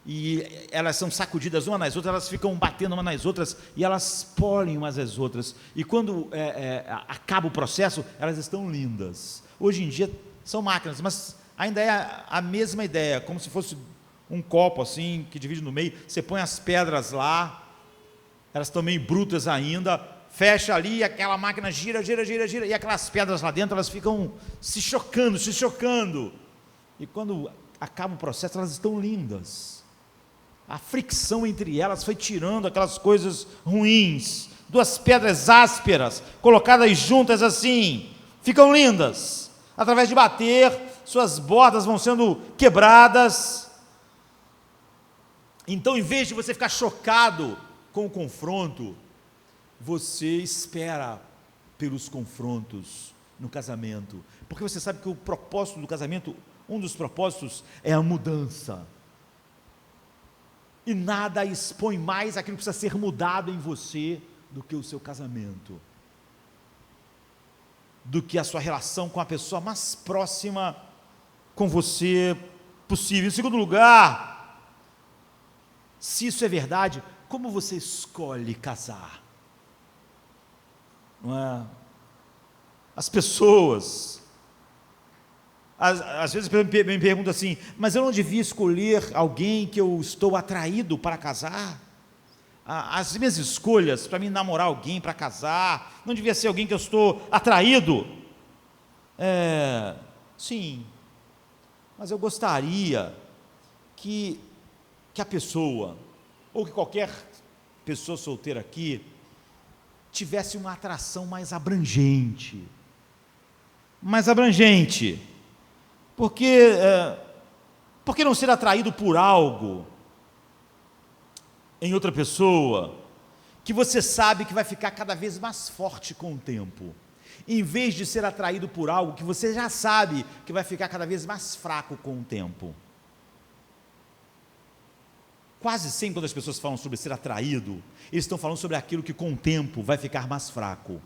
e elas são sacudidas umas nas outras, elas ficam batendo umas nas outras, e elas polem umas às outras, e quando acaba o processo, elas estão lindas. Hoje em dia são máquinas, mas ainda é a mesma ideia, como se fosse um copo assim, que divide no meio, você põe as pedras lá, elas estão meio brutas ainda, fecha ali, e aquela máquina gira, e aquelas pedras lá dentro, elas ficam se chocando, e quando acaba o processo, elas estão lindas. A fricção entre elas foi tirando aquelas coisas ruins. Duas pedras ásperas, colocadas juntas assim, ficam lindas. Através de bater, suas bordas vão sendo quebradas. Então, em vez de você ficar chocado com o confronto, você espera pelos confrontos no casamento, porque você sabe que o propósito do casamento, um dos propósitos é a mudança, e nada expõe mais aquilo que precisa ser mudado em você do que o seu casamento, do que a sua relação com a pessoa mais próxima com você possível. Em segundo lugar, se isso é verdade, como você escolhe casar? Não é? As pessoas, às vezes me perguntam assim, mas eu não devia escolher alguém que eu estou atraído para casar? As minhas escolhas para mim namorar alguém, para casar, não devia ser alguém que eu estou atraído? Sim, mas eu gostaria que a pessoa, ou que qualquer pessoa solteira aqui, tivesse uma atração mais abrangente, porque por que não ser atraído por algo em outra pessoa, que você sabe que vai ficar cada vez mais forte com o tempo, em vez de ser atraído por algo que você já sabe que vai ficar cada vez mais fraco com o tempo? Quase sempre quando as pessoas falam sobre ser atraído, eles estão falando sobre aquilo que com o tempo vai ficar mais fraco.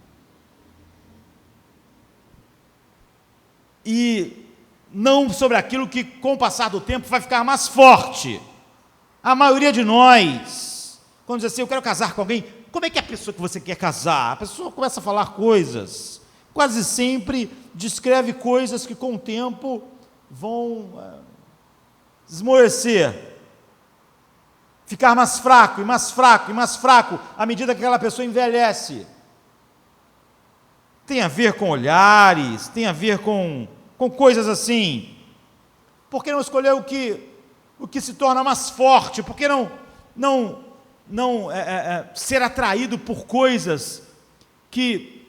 E não sobre aquilo que com o passar do tempo vai ficar mais forte. A maioria de nós, quando diz assim, eu quero casar com alguém, como é que é a pessoa que você quer casar? A pessoa começa a falar coisas, quase sempre descreve coisas que com o tempo vão esmorecer, ficar mais fraco, e mais fraco, e mais fraco, à medida que aquela pessoa envelhece. Tem a ver com olhares, tem a ver com coisas assim. Por que não escolher o que se torna mais forte? Por que não ser atraído por coisas que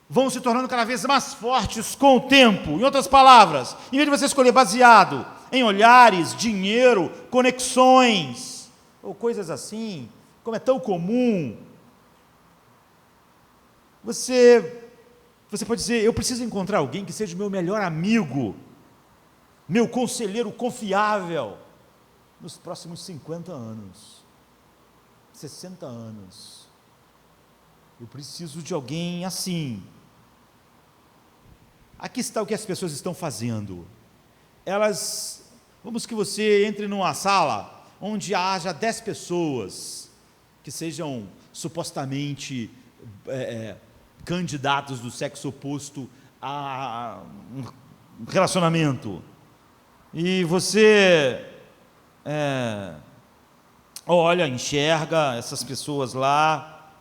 vão se tornando cada vez mais fortes com o tempo? Em outras palavras, em vez de você escolher baseado em olhares, dinheiro, conexões, ou coisas assim, como é tão comum, você pode dizer, eu preciso encontrar alguém que seja o meu melhor amigo, meu conselheiro confiável, nos próximos 50 anos, 60 anos, eu preciso de alguém assim. Aqui está o que as pessoas estão fazendo, vamos que você entre numa sala, onde haja 10 pessoas, que sejam supostamente candidatos do sexo oposto a um relacionamento, e você olha, enxerga essas pessoas lá,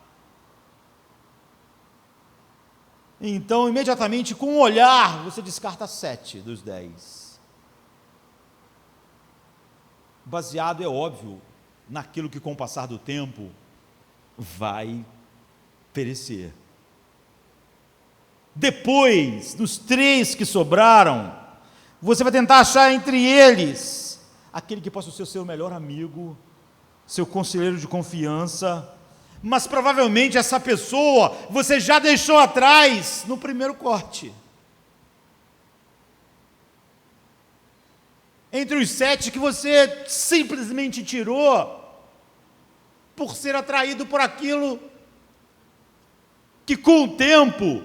então imediatamente com um olhar você descarta 7 dos 10, baseado, é óbvio, naquilo que com o passar do tempo vai perecer. Depois, dos 3 que sobraram, você vai tentar achar entre eles aquele que possa ser o seu melhor amigo, seu conselheiro de confiança, mas provavelmente essa pessoa você já deixou atrás no primeiro corte. Entre os 7 que você simplesmente tirou, por ser atraído por aquilo que com o tempo,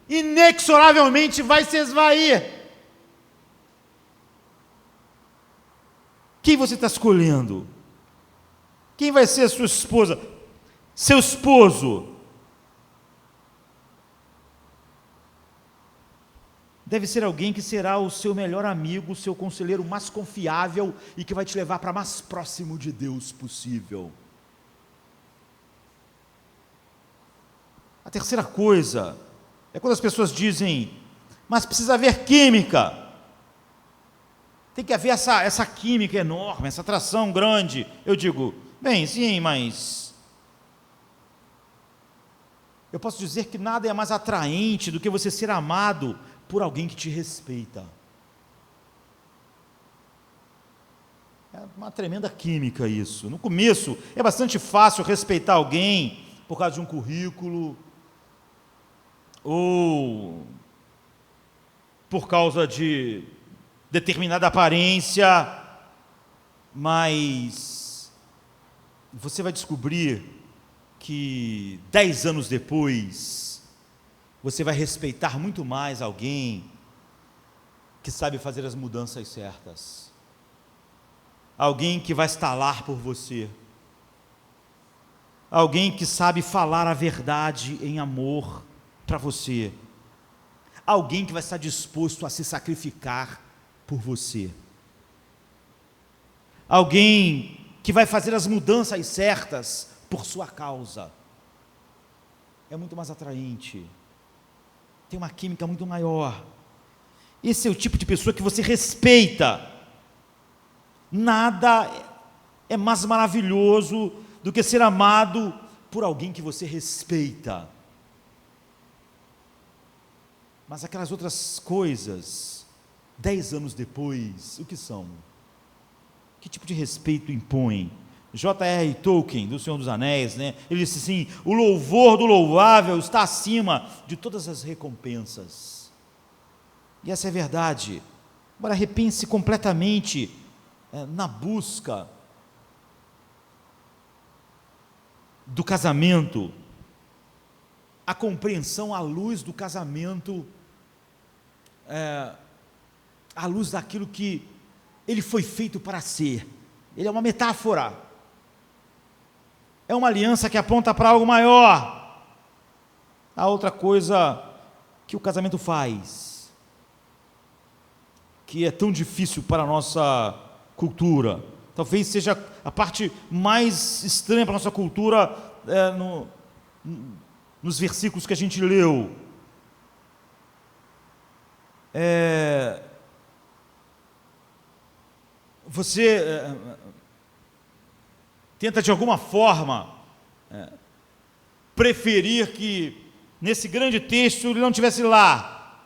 inexoravelmente vai se esvair. Quem você está escolhendo? Quem vai ser a sua esposa? Seu esposo? Deve ser alguém que será o seu melhor amigo, o seu conselheiro mais confiável e que vai te levar para mais próximo de Deus possível. A terceira coisa é quando as pessoas dizem, mas precisa haver química. Tem que haver essa química enorme, essa atração grande. Eu digo, bem, sim, mas eu posso dizer que nada é mais atraente do que você ser amado por alguém que te respeita. É uma tremenda química isso. No começo é bastante fácil respeitar alguém por causa de um currículo, ou por causa de determinada aparência, mas você vai descobrir que 10 anos depois, você vai respeitar muito mais alguém que sabe fazer as mudanças certas, alguém que vai estar lá por você, alguém que sabe falar a verdade em amor para você, alguém que vai estar disposto a se sacrificar por você, alguém que vai fazer as mudanças certas por sua causa. É muito mais atraente, tem uma química muito maior. Esse é o tipo de pessoa que você respeita. Nada é mais maravilhoso do que ser amado por alguém que você respeita. Mas aquelas outras coisas, 10 anos depois, o que são? Que tipo de respeito impõe? J.R. Tolkien, do Senhor dos Anéis, né? Ele disse assim: o louvor do louvável está acima de todas as recompensas. E essa é a verdade. Agora repense completamente na busca do casamento, a compreensão à luz do casamento, à luz daquilo que ele foi feito para ser. Ele é uma metáfora, é uma aliança que aponta para algo maior. A outra coisa que o casamento faz, que é tão difícil para a nossa cultura, talvez seja a parte mais estranha para a nossa cultura, nos versículos que a gente leu, você tenta de alguma forma preferir que nesse grande texto ele não estivesse lá.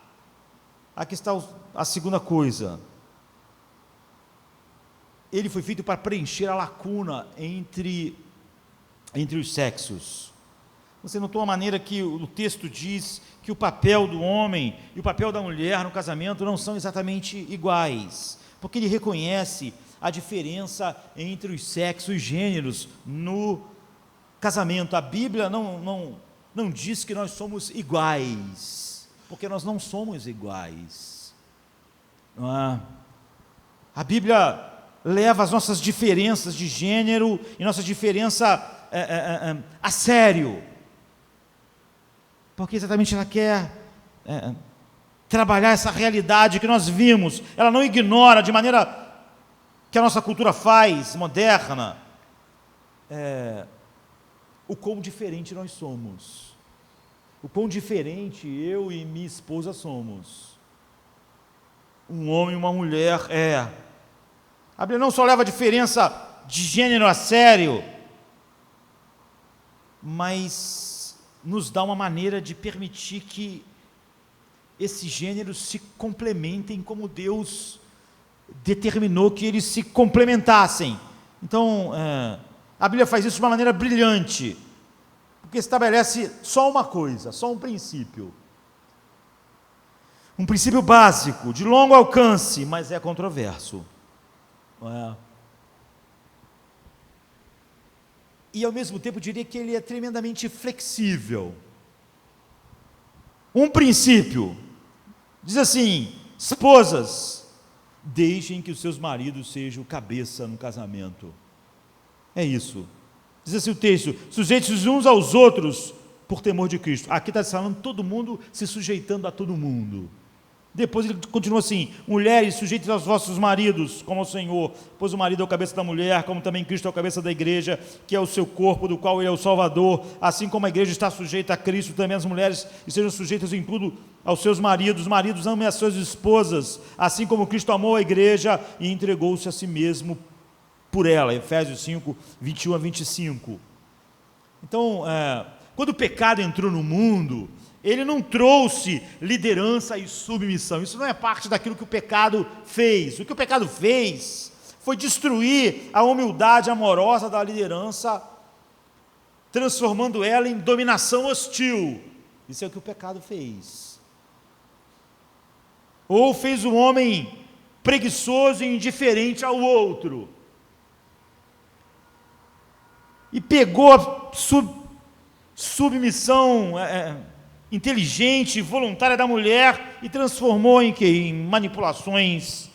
Aqui está a segunda coisa: ele foi feito para preencher a lacuna entre os sexos. Você notou a maneira que o texto diz que o papel do homem e o papel da mulher no casamento não são exatamente iguais, porque ele reconhece a diferença entre os sexos e gêneros no casamento. A Bíblia não diz que nós somos iguais, porque nós não somos iguais. A Bíblia leva as nossas diferenças de gênero e nossa diferença a sério, porque exatamente ela quer trabalhar essa realidade que nós vimos. Ela não ignora, de maneira que a nossa cultura faz, moderna, o quão diferente nós somos, o quão diferente eu e minha esposa somos, um homem e uma mulher. A Bíblia não só leva a diferença de gênero a sério, mas nos dá uma maneira de permitir que esses gêneros se complementem como Deus determinou que eles se complementassem. Então, a Bíblia faz isso de uma maneira brilhante, porque estabelece só uma coisa, só um princípio básico, de longo alcance, mas é controverso. E ao mesmo tempo eu diria que ele é tremendamente flexível. Um princípio diz assim: esposas, deixem que os seus maridos sejam cabeça no casamento. É isso. Diz assim o texto: sujeitem-se uns aos outros por temor de Cristo. Aqui está falando todo mundo se sujeitando a todo mundo. Depois ele continua assim: mulheres, sujeitem-se aos vossos maridos como ao Senhor, pois o marido é o cabeça da mulher, como também Cristo é o cabeça da igreja, que é o seu corpo, do qual ele é o Salvador. Assim como a igreja está sujeita a Cristo, também as mulheres estejam sujeitas em tudo aos seus maridos. Maridos, amem as suas esposas, assim como Cristo amou a igreja e entregou-se a si mesmo por ela. Efésios 5, 21 a 25. Então, quando o pecado entrou no mundo, ele não trouxe liderança e submissão. Isso não é parte daquilo que o pecado fez. O que o pecado fez foi destruir a humildade amorosa da liderança, transformando ela em dominação hostil. Isso é o que o pecado fez. ou fez o homem preguiçoso e indiferente ao outro, e pegou a submissão inteligente, voluntária da mulher e transformou em quê? Em manipulações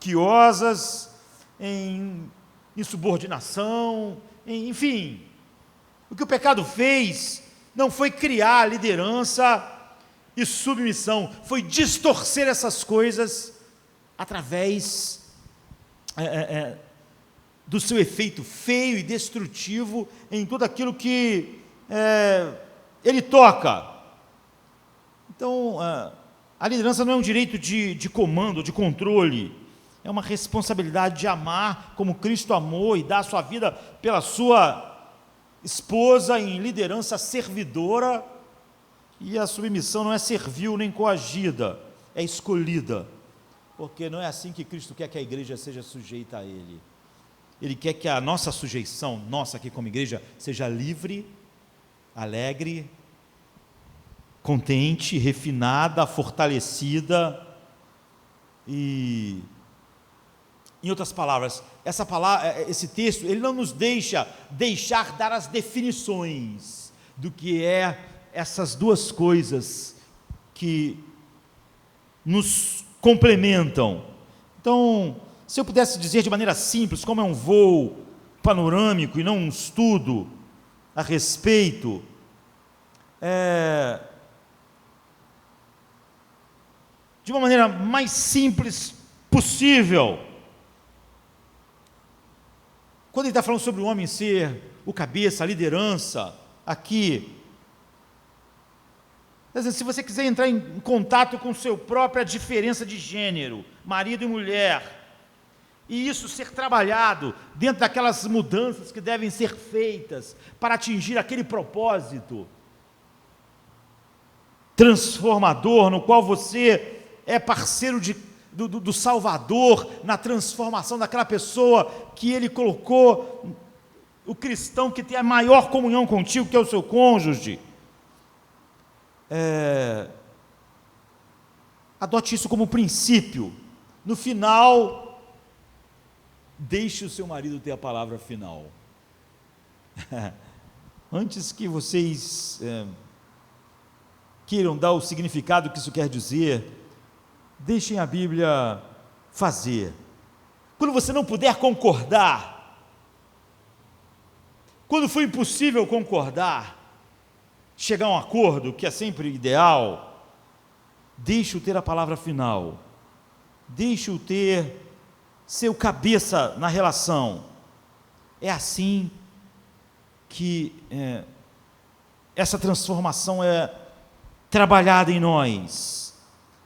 obsequiosas, em insubordinação, enfim. O que o pecado fez não foi criar liderança e submissão, foi distorcer essas coisas através do seu efeito feio e destrutivo em tudo aquilo que ele toca. Então, a liderança não é um direito de comando, de controle, é uma responsabilidade de amar como Cristo amou e dar a sua vida pela sua esposa em liderança servidora, e a submissão não é servil nem coagida, é escolhida, porque não é assim que Cristo quer que a igreja seja sujeita a Ele. Ele quer que a nossa sujeição, nossa aqui como igreja, seja livre, alegre, contente, refinada, fortalecida. E, em outras palavras, esse texto, ele não nos deixar dar as definições do que é essas duas coisas que nos complementam. Então, se eu pudesse dizer de maneira simples, como é um voo panorâmico e não um estudo a respeito, de uma maneira mais simples possível, quando ele está falando sobre o homem ser o cabeça, a liderança, aqui, se você quiser entrar em contato com sua própria diferença de gênero, marido e mulher, e isso ser trabalhado dentro daquelas mudanças que devem ser feitas para atingir aquele propósito transformador, no qual você é parceiro do Salvador, na transformação daquela pessoa que Ele colocou, o cristão que tem a maior comunhão contigo, que é o seu cônjuge. Adote isso como princípio. No final, deixe o seu marido ter a palavra final. Antes que vocês queiram dar o significado que isso quer dizer, deixem a Bíblia fazer. Quando você não puder concordar, quando for impossível concordar, chegar a um acordo, que é sempre ideal, deixe-o ter a palavra final, deixe-o ser o cabeça na relação. É assim que essa transformação é trabalhada em nós.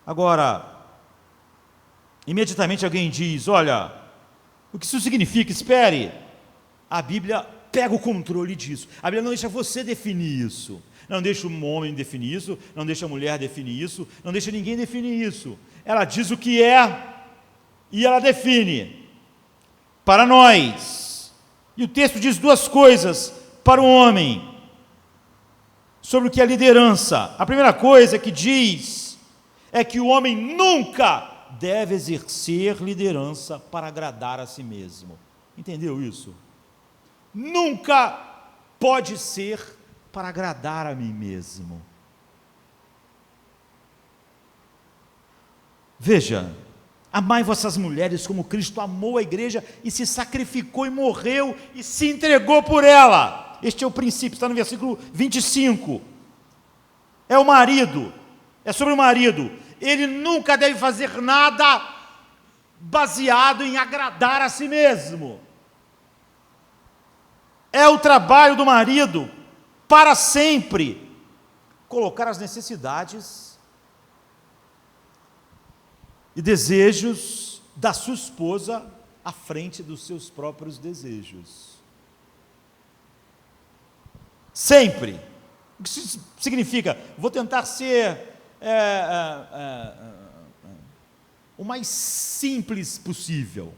Agora, imediatamente alguém diz: olha, o que isso significa? Espere, a Bíblia pega o controle disso, a Bíblia não deixa você definir isso, não deixa um homem definir isso, não deixa a mulher definir isso, não deixa ninguém definir isso, ela diz o que é, e ela define para nós. E o texto diz duas coisas para o homem sobre o que é liderança. A primeira coisa que diz é que o homem nunca deve exercer liderança para agradar a si mesmo. Entendeu isso? Nunca pode ser para agradar a mim mesmo. Veja, amai vossas mulheres como Cristo amou a igreja e se sacrificou e morreu e se entregou por ela. Este é o princípio, está no versículo 25. É o marido, é sobre o marido. Ele nunca deve fazer nada baseado em agradar a si mesmo. É o trabalho do marido, para sempre, colocar as necessidades e desejos da sua esposa à frente dos seus próprios desejos. Sempre. O que isso significa? Vou tentar ser o mais simples possível.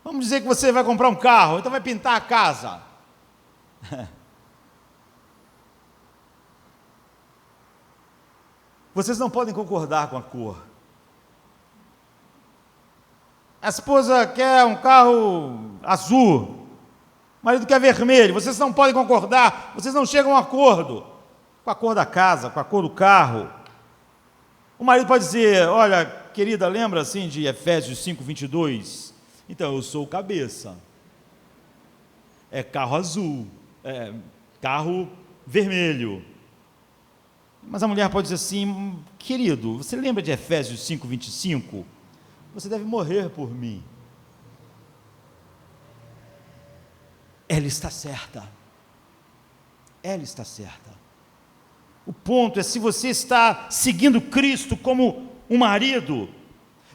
Vamos dizer que você vai comprar um carro, então vai pintar a casa. Vocês não podem concordar com a cor. A esposa quer um carro azul, o marido quer vermelho. Vocês não podem concordar, vocês não chegam a um acordo com a cor da casa, com a cor do carro. O marido pode dizer: olha, querida, lembra assim de Efésios 5:22? Então, eu sou o cabeça. É carro azul, é carro vermelho. Mas a mulher pode dizer assim: querido, você lembra de Efésios 5:25? Você deve morrer por mim. Ela está certa. Ela está certa. O ponto é, se você está seguindo Cristo como um marido,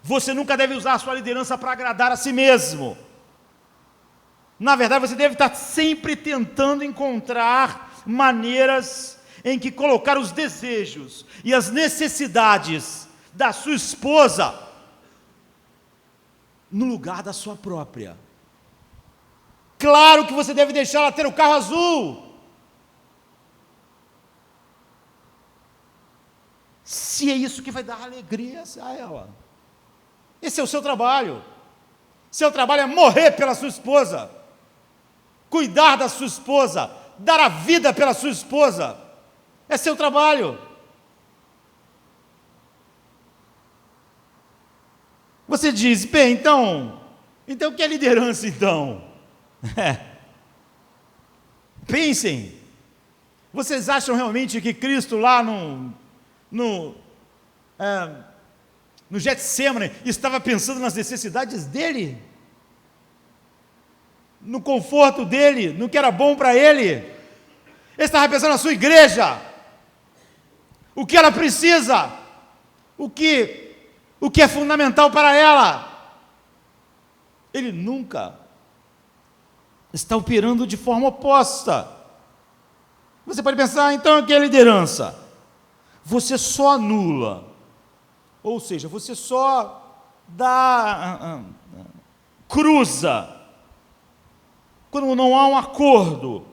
você nunca deve usar a sua liderança para agradar a si mesmo. Na verdade, você deve estar sempre tentando encontrar maneiras em que colocar os desejos e as necessidades da sua esposa no lugar da sua própria. Claro que você deve deixar ela ter o carro azul, se é isso que vai dar alegria a ela. Esse é o seu trabalho. Seu trabalho é morrer pela sua esposa, cuidar da sua esposa, dar a vida pela sua esposa. É seu trabalho. Você diz: bem, então o que é liderança então? Pensem. Vocês acham realmente que Cristo lá no Getsemane estava pensando nas necessidades dele? No conforto dele, no que era bom para ele? Ele estava pensando na sua igreja, o que ela precisa, o que é fundamental para ela. Ele nunca está operando de forma oposta. Você pode pensar: então o que é liderança? Você só anula, ou seja, você só cruza quando não há um acordo,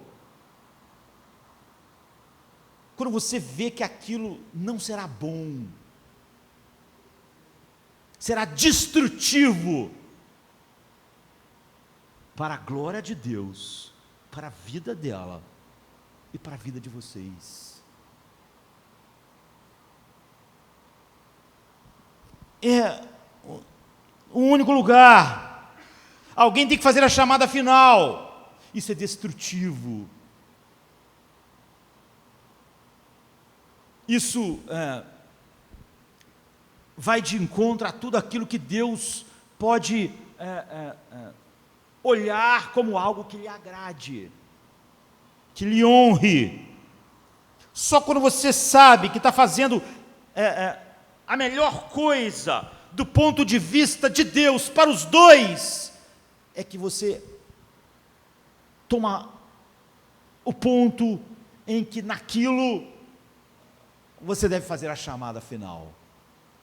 quando você vê que aquilo não será bom, será destrutivo para a glória de Deus, para a vida dela e para a vida de vocês. É o único lugar. Alguém tem que fazer a chamada final. Isso é destrutivo. Isso vai de encontro a tudo aquilo que Deus pode olhar como algo que lhe agrade, que lhe honre. Só quando você sabe que está fazendo a melhor coisa do ponto de vista de Deus para os dois, é que você toma o ponto em que naquilo você deve fazer a chamada final.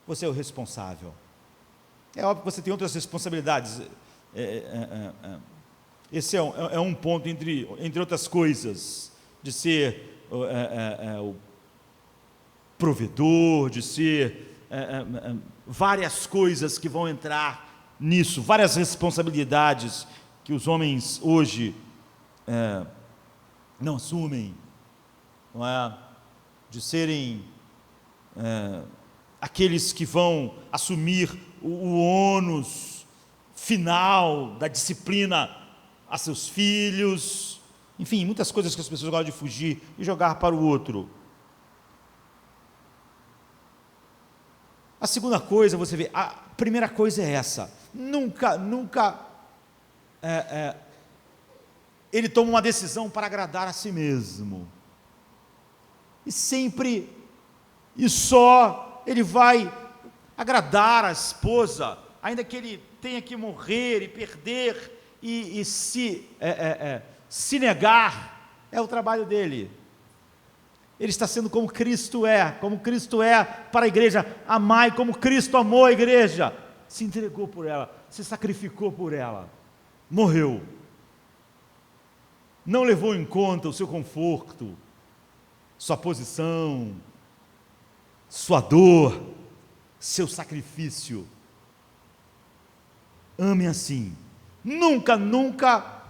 Você é o responsável. É óbvio que você tem outras responsabilidades. Esse é um ponto, entre outras coisas, de ser o provedor, de ser várias coisas que vão entrar nisso, várias responsabilidades que os homens hoje não assumem, não é? De serem aqueles que vão assumir o ônus final da disciplina a seus filhos, enfim, muitas coisas que as pessoas gostam de fugir e jogar para o outro. A segunda coisa, você vê, a primeira coisa é essa: nunca ele toma uma decisão para agradar a si mesmo, e sempre e só ele vai agradar a esposa, ainda que ele tenha que morrer e perder e se negar. É o trabalho dele. Ele está sendo como Cristo é para a igreja. Amai como Cristo amou a igreja, se entregou por ela, se sacrificou por ela, morreu, não levou em conta o seu conforto, sua posição, sua dor, seu sacrifício. Ame assim. Nunca, nunca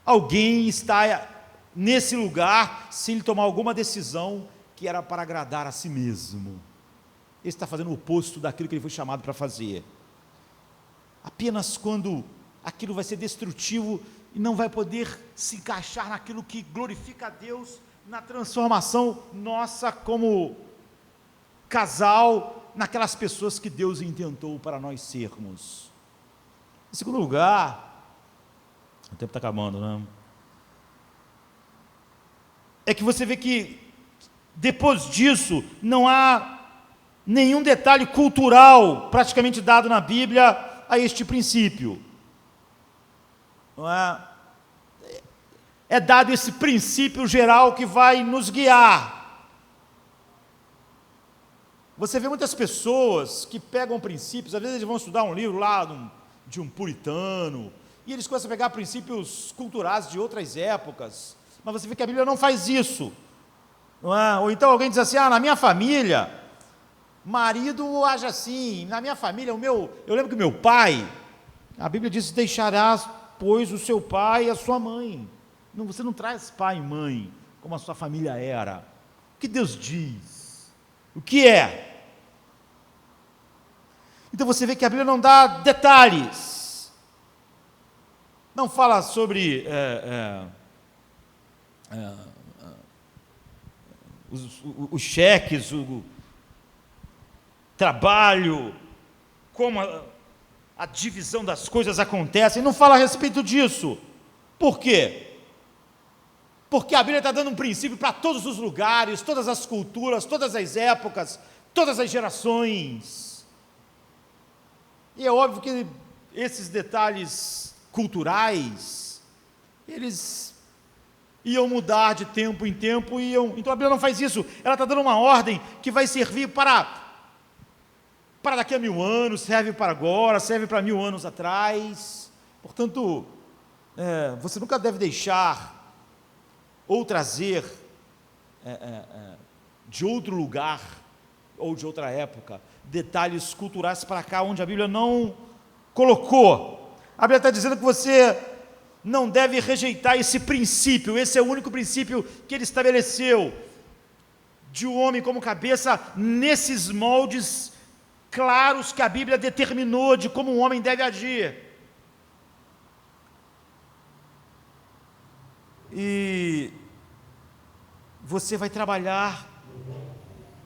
alguém está nesse lugar se ele tomar alguma decisão que era para agradar a si mesmo. Ele está fazendo o oposto daquilo que ele foi chamado para fazer. Apenas quando aquilo vai ser destrutivo e não vai poder se encaixar naquilo que glorifica a Deus, na transformação nossa como casal, naquelas pessoas que Deus intentou para nós sermos. Em segundo lugar, o tempo está acabando, né? É que você vê que depois disso não há nenhum detalhe cultural praticamente dado na Bíblia a este princípio. Não é? É dado esse princípio geral que vai nos guiar. Você vê muitas pessoas que pegam princípios, às vezes eles vão estudar um livro lá de um puritano, e eles começam a pegar princípios culturais de outras épocas, mas você vê que a Bíblia não faz isso. Não é? Ou então alguém diz assim, na minha família, marido age assim, na minha família, eu lembro que o meu pai, a Bíblia diz, deixarás, pois, o seu pai e a sua mãe. Não, você não traz pai e mãe, como a sua família era. O que Deus diz? O que é? Então você vê que a Bíblia não dá detalhes, não fala sobre os cheques, o trabalho, como a divisão das coisas acontece, não fala a respeito disso. Por quê? Porque a Bíblia está dando um princípio para todos os lugares, todas as culturas, todas as épocas, todas as gerações. E é óbvio que esses detalhes culturais, eles iam mudar de tempo em tempo, então a Bíblia não faz isso, ela está dando uma ordem que vai servir para daqui a 1000 anos, serve para agora, serve para 1000 anos atrás. Portanto, você nunca deve deixar ou trazer de outro lugar ou de outra época detalhes culturais para cá, onde a Bíblia não colocou. A Bíblia está dizendo que você não deve rejeitar esse princípio, esse é o único princípio que ele estabeleceu, de um homem como cabeça, nesses moldes claros que a Bíblia determinou de como um homem deve agir. E você vai trabalhar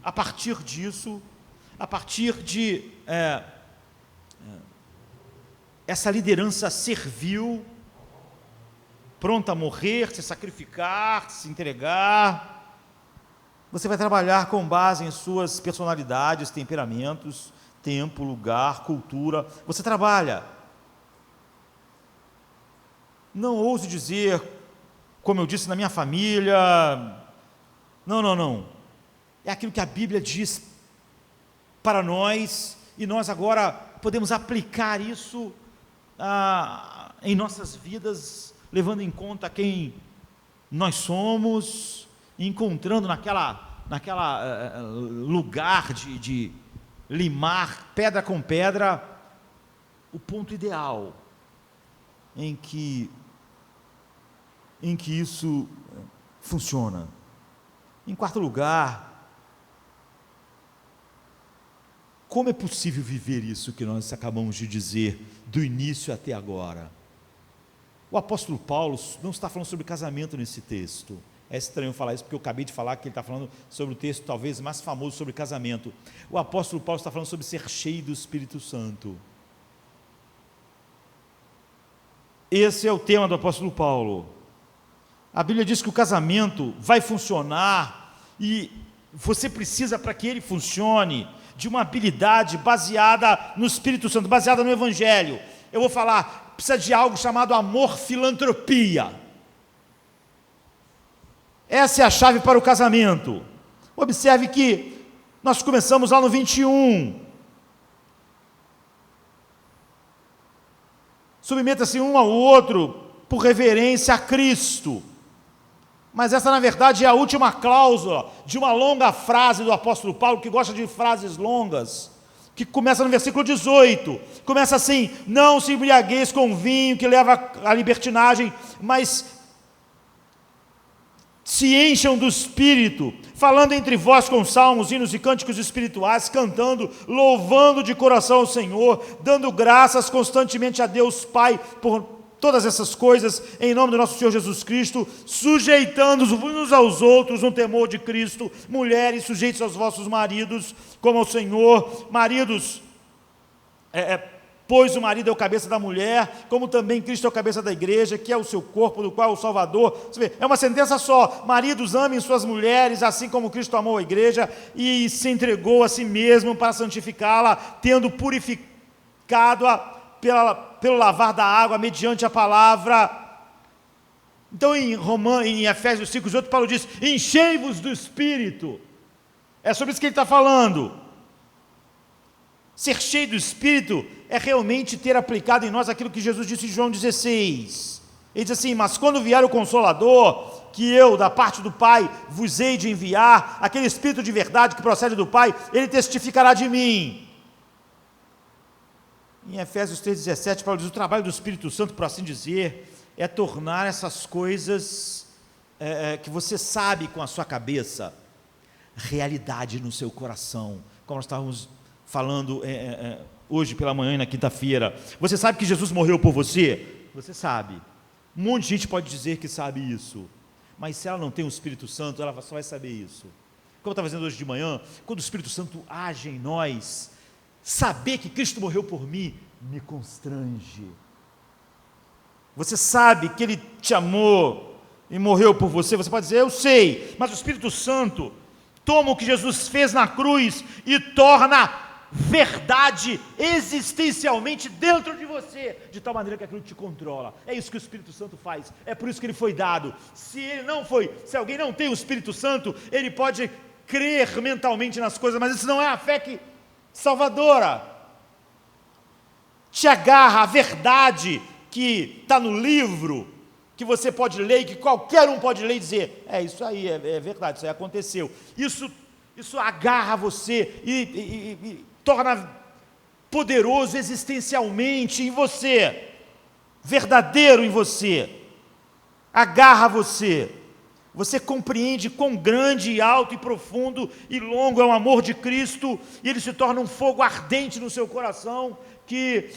a partir disso, a partir de essa liderança servil, pronta a morrer, se sacrificar, se entregar. Você vai trabalhar com base em suas personalidades, temperamentos, tempo, lugar, cultura. Você trabalha. Não ouse dizer, como eu disse, na minha família. Não. É aquilo que a Bíblia diz para nós, e nós agora podemos aplicar isso em nossas vidas, levando em conta quem nós somos, encontrando naquela lugar de limar pedra com pedra o ponto ideal em que isso funciona. Em quarto lugar, como é possível viver isso que nós acabamos de dizer, do início até agora? O apóstolo Paulo não está falando sobre casamento nesse texto. É estranho falar isso, porque eu acabei de falar que ele está falando sobre o texto talvez mais famoso sobre casamento. O apóstolo Paulo está falando sobre ser cheio do Espírito Santo. Esse é o tema do apóstolo Paulo. A Bíblia diz que o casamento vai funcionar e você precisa, para que ele funcione, de uma habilidade baseada no Espírito Santo, baseada no Evangelho. Eu vou falar, precisa de algo chamado amor-filantropia. Essa é a chave para o casamento. Observe que nós começamos lá no 21. Submeta-se um ao outro por reverência a Cristo. Mas essa, na verdade, é a última cláusula de uma longa frase do apóstolo Paulo, que gosta de frases longas, que começa no versículo 18. Começa assim: não se embriagueis com vinho que leva à libertinagem, mas se encham do Espírito, falando entre vós com salmos, hinos e cânticos espirituais, cantando, louvando de coração ao Senhor, dando graças constantemente a Deus Pai por todas essas coisas, em nome do nosso Senhor Jesus Cristo, sujeitando-os uns aos outros no temor de Cristo. Mulheres, sujeitos aos vossos maridos, como ao Senhor. Maridos, pois o marido é o cabeça da mulher, como também Cristo é o cabeça da igreja, que é o seu corpo, do qual é o Salvador. Você vê, é uma sentença só: maridos, amem suas mulheres, assim como Cristo amou a igreja e se entregou a si mesmo para santificá-la, tendo purificado-a pelo lavar da água, mediante a palavra. Então, em Efésios 5:8, Paulo diz: enchei-vos do Espírito. É sobre isso que ele está falando. Ser cheio do Espírito é realmente ter aplicado em nós aquilo que Jesus disse em João 16. Ele diz assim: mas quando vier o Consolador, que eu, da parte do Pai, vos hei de enviar, aquele Espírito de verdade que procede do Pai, ele testificará de mim. Em Efésios 3,17, Paulo diz: o trabalho do Espírito Santo, por assim dizer, é tornar essas coisas que você sabe com a sua cabeça, realidade no seu coração, como nós estávamos falando hoje pela manhã e na quinta-feira. Você sabe que Jesus morreu por você? Você sabe. Um monte de gente pode dizer que sabe isso, mas se ela não tem o Espírito Santo, ela só vai saber isso. Como eu estava dizendo hoje de manhã, quando o Espírito Santo age em nós, saber que Cristo morreu por mim me constrange. Você sabe que Ele te amou e morreu por você, você pode dizer: eu sei, mas o Espírito Santo toma o que Jesus fez na cruz e torna verdade existencialmente dentro de você, de tal maneira que aquilo te controla. É isso que o Espírito Santo faz, é por isso que ele foi dado. Se alguém não tem o Espírito Santo, ele pode crer mentalmente nas coisas, mas isso não é a fé que salvadora. Te agarra a verdade que está no livro, que você pode ler e que qualquer um pode ler e dizer: isso aí é verdade, isso aí aconteceu. Isso agarra você e torna poderoso existencialmente em você, verdadeiro em você, agarra você. Você compreende quão grande e alto e profundo e longo é o amor de Cristo, e ele se torna um fogo ardente no seu coração, que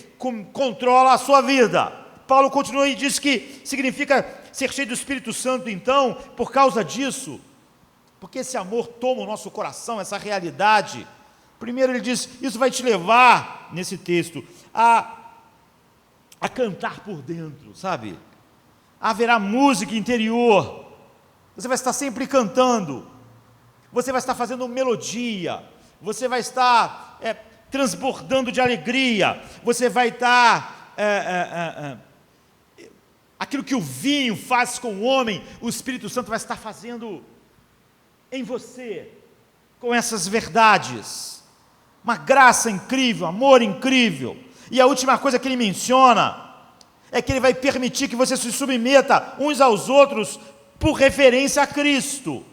controla a sua vida. Paulo continua e diz que significa ser cheio do Espírito Santo, então, por causa disso, porque esse amor toma o nosso coração, essa realidade. Primeiro ele diz: isso vai te levar, nesse texto, a cantar por dentro, sabe? Haverá música interior. Você vai estar sempre cantando, você vai estar fazendo melodia, você vai estar transbordando de alegria, você vai estar aquilo que o vinho faz com o homem, o Espírito Santo vai estar fazendo em você, com essas verdades. Uma graça incrível, amor incrível. E a última coisa que ele menciona é que ele vai permitir que você se submeta uns aos outros por referência a Cristo.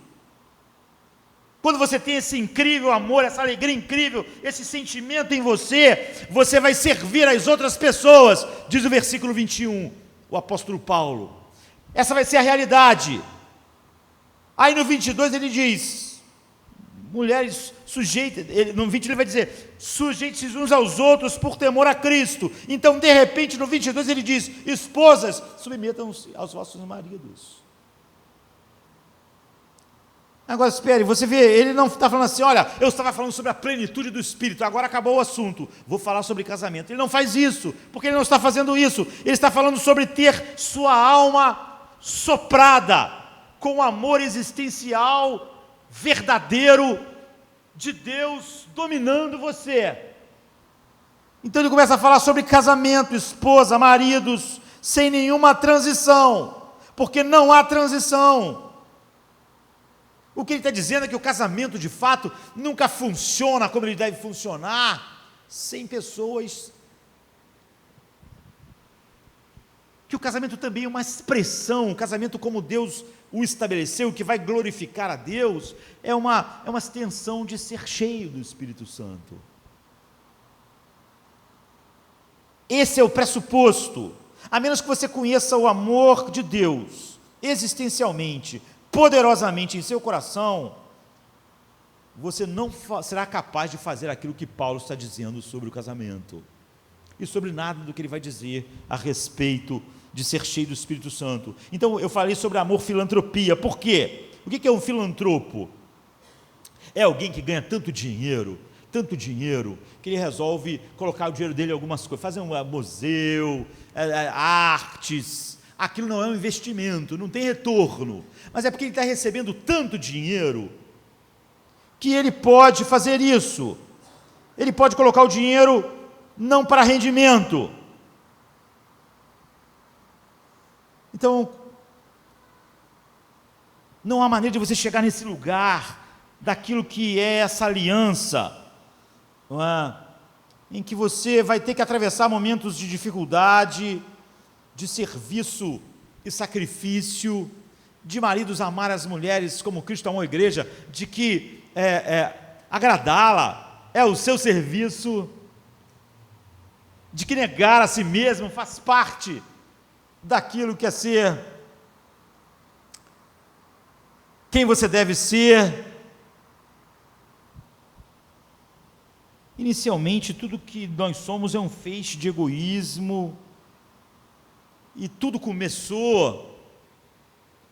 Quando você tem esse incrível amor, essa alegria incrível, esse sentimento em você, você vai servir as outras pessoas, diz o versículo 21, o apóstolo Paulo. Essa vai ser a realidade. Aí no 22 ele diz: mulheres, sujeitem, no 20 ele vai dizer: sujeitem-se uns aos outros por temor a Cristo. Então, de repente, no 22 ele diz: esposas, submetam-se aos vossos maridos. Agora espere, você vê, ele não está falando assim: olha, eu estava falando sobre a plenitude do Espírito, agora acabou o assunto, vou falar sobre casamento. Ele não faz isso, porque ele não está fazendo isso. Ele está falando sobre ter sua alma soprada com o amor existencial verdadeiro de Deus dominando você. Então ele começa a falar sobre casamento, esposa, maridos, sem nenhuma transição, porque não há transição. O que ele está dizendo é que o casamento, de fato, nunca funciona como ele deve funcionar, sem pessoas que o casamento também é uma expressão, o casamento como Deus o estabeleceu, que vai glorificar a Deus, é uma extensão de ser cheio do Espírito Santo. Esse é o pressuposto. A menos que você conheça o amor de Deus, existencialmente, poderosamente em seu coração, você não será capaz de fazer aquilo que Paulo está dizendo sobre o casamento, e sobre nada do que ele vai dizer a respeito de ser cheio do Espírito Santo. Então eu falei sobre amor, filantropia. Por quê? O que é um filantropo? É alguém que ganha tanto dinheiro, que ele resolve colocar o dinheiro dele em algumas coisas, fazer um museu, artes. Aquilo não é um investimento, não tem retorno, mas é porque ele está recebendo tanto dinheiro, que ele pode fazer isso. Ele pode colocar o dinheiro não para rendimento. Então, não há maneira de você chegar nesse lugar, daquilo que é essa aliança, não é? Em que você vai ter que atravessar momentos de dificuldade, de serviço e sacrifício, de maridos amar as mulheres como Cristo amou a igreja, de que agradá-la é o seu serviço, de que negar a si mesmo faz parte daquilo que é ser quem você deve ser. Inicialmente, tudo que nós somos é um feixe de egoísmo, e tudo começou,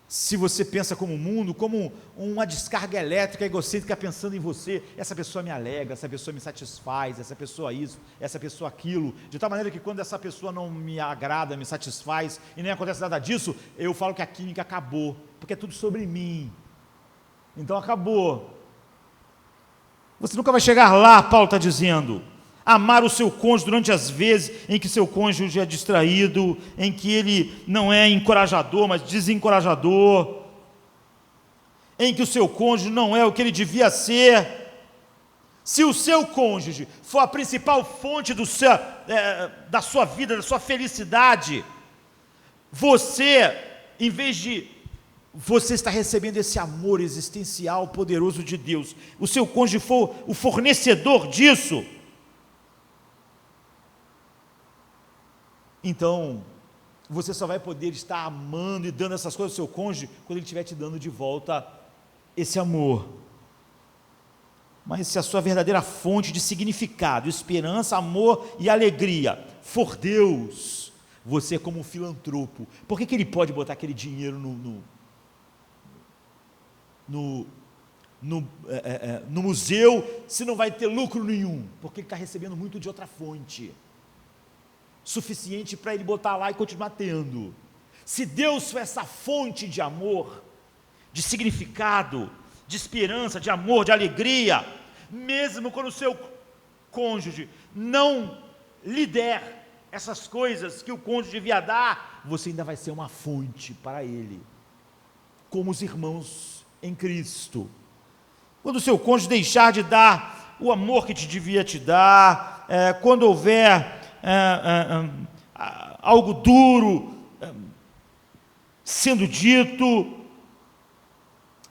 se você pensa como o mundo, como uma descarga elétrica egocêntrica pensando em você. Essa pessoa me alegra, essa pessoa me satisfaz, essa pessoa isso, essa pessoa aquilo, de tal maneira que quando essa pessoa não me agrada, me satisfaz, e nem acontece nada disso, eu falo que a química acabou, porque é tudo sobre mim, então acabou. Você nunca vai chegar lá, Paulo está dizendo. Amar o seu cônjuge durante as vezes em que seu cônjuge é distraído, em que ele não é encorajador, mas desencorajador, em que o seu cônjuge não é o que ele devia ser. Se o seu cônjuge for a principal fonte da sua vida, da sua felicidade, você, em vez de você está recebendo esse amor existencial poderoso de Deus, o seu cônjuge for o fornecedor disso, então você só vai poder estar amando e dando essas coisas ao seu cônjuge quando ele estiver te dando de volta esse amor. Mas se a sua verdadeira fonte de significado, esperança, amor e alegria for Deus, você é como um filantropo. Por que ele pode botar aquele dinheiro no museu, se não vai ter lucro nenhum? Porque ele está recebendo muito de outra fonte, suficiente para ele botar lá e continuar tendo. Se Deus for essa fonte de amor, de significado, de esperança, de amor, de alegria, mesmo quando o seu cônjuge não lhe der essas coisas que o cônjuge devia dar, você ainda vai ser uma fonte para ele, como os irmãos em Cristo. Quando o seu cônjuge deixar de dar o amor que te devia te dar, quando houver algo duro sendo dito,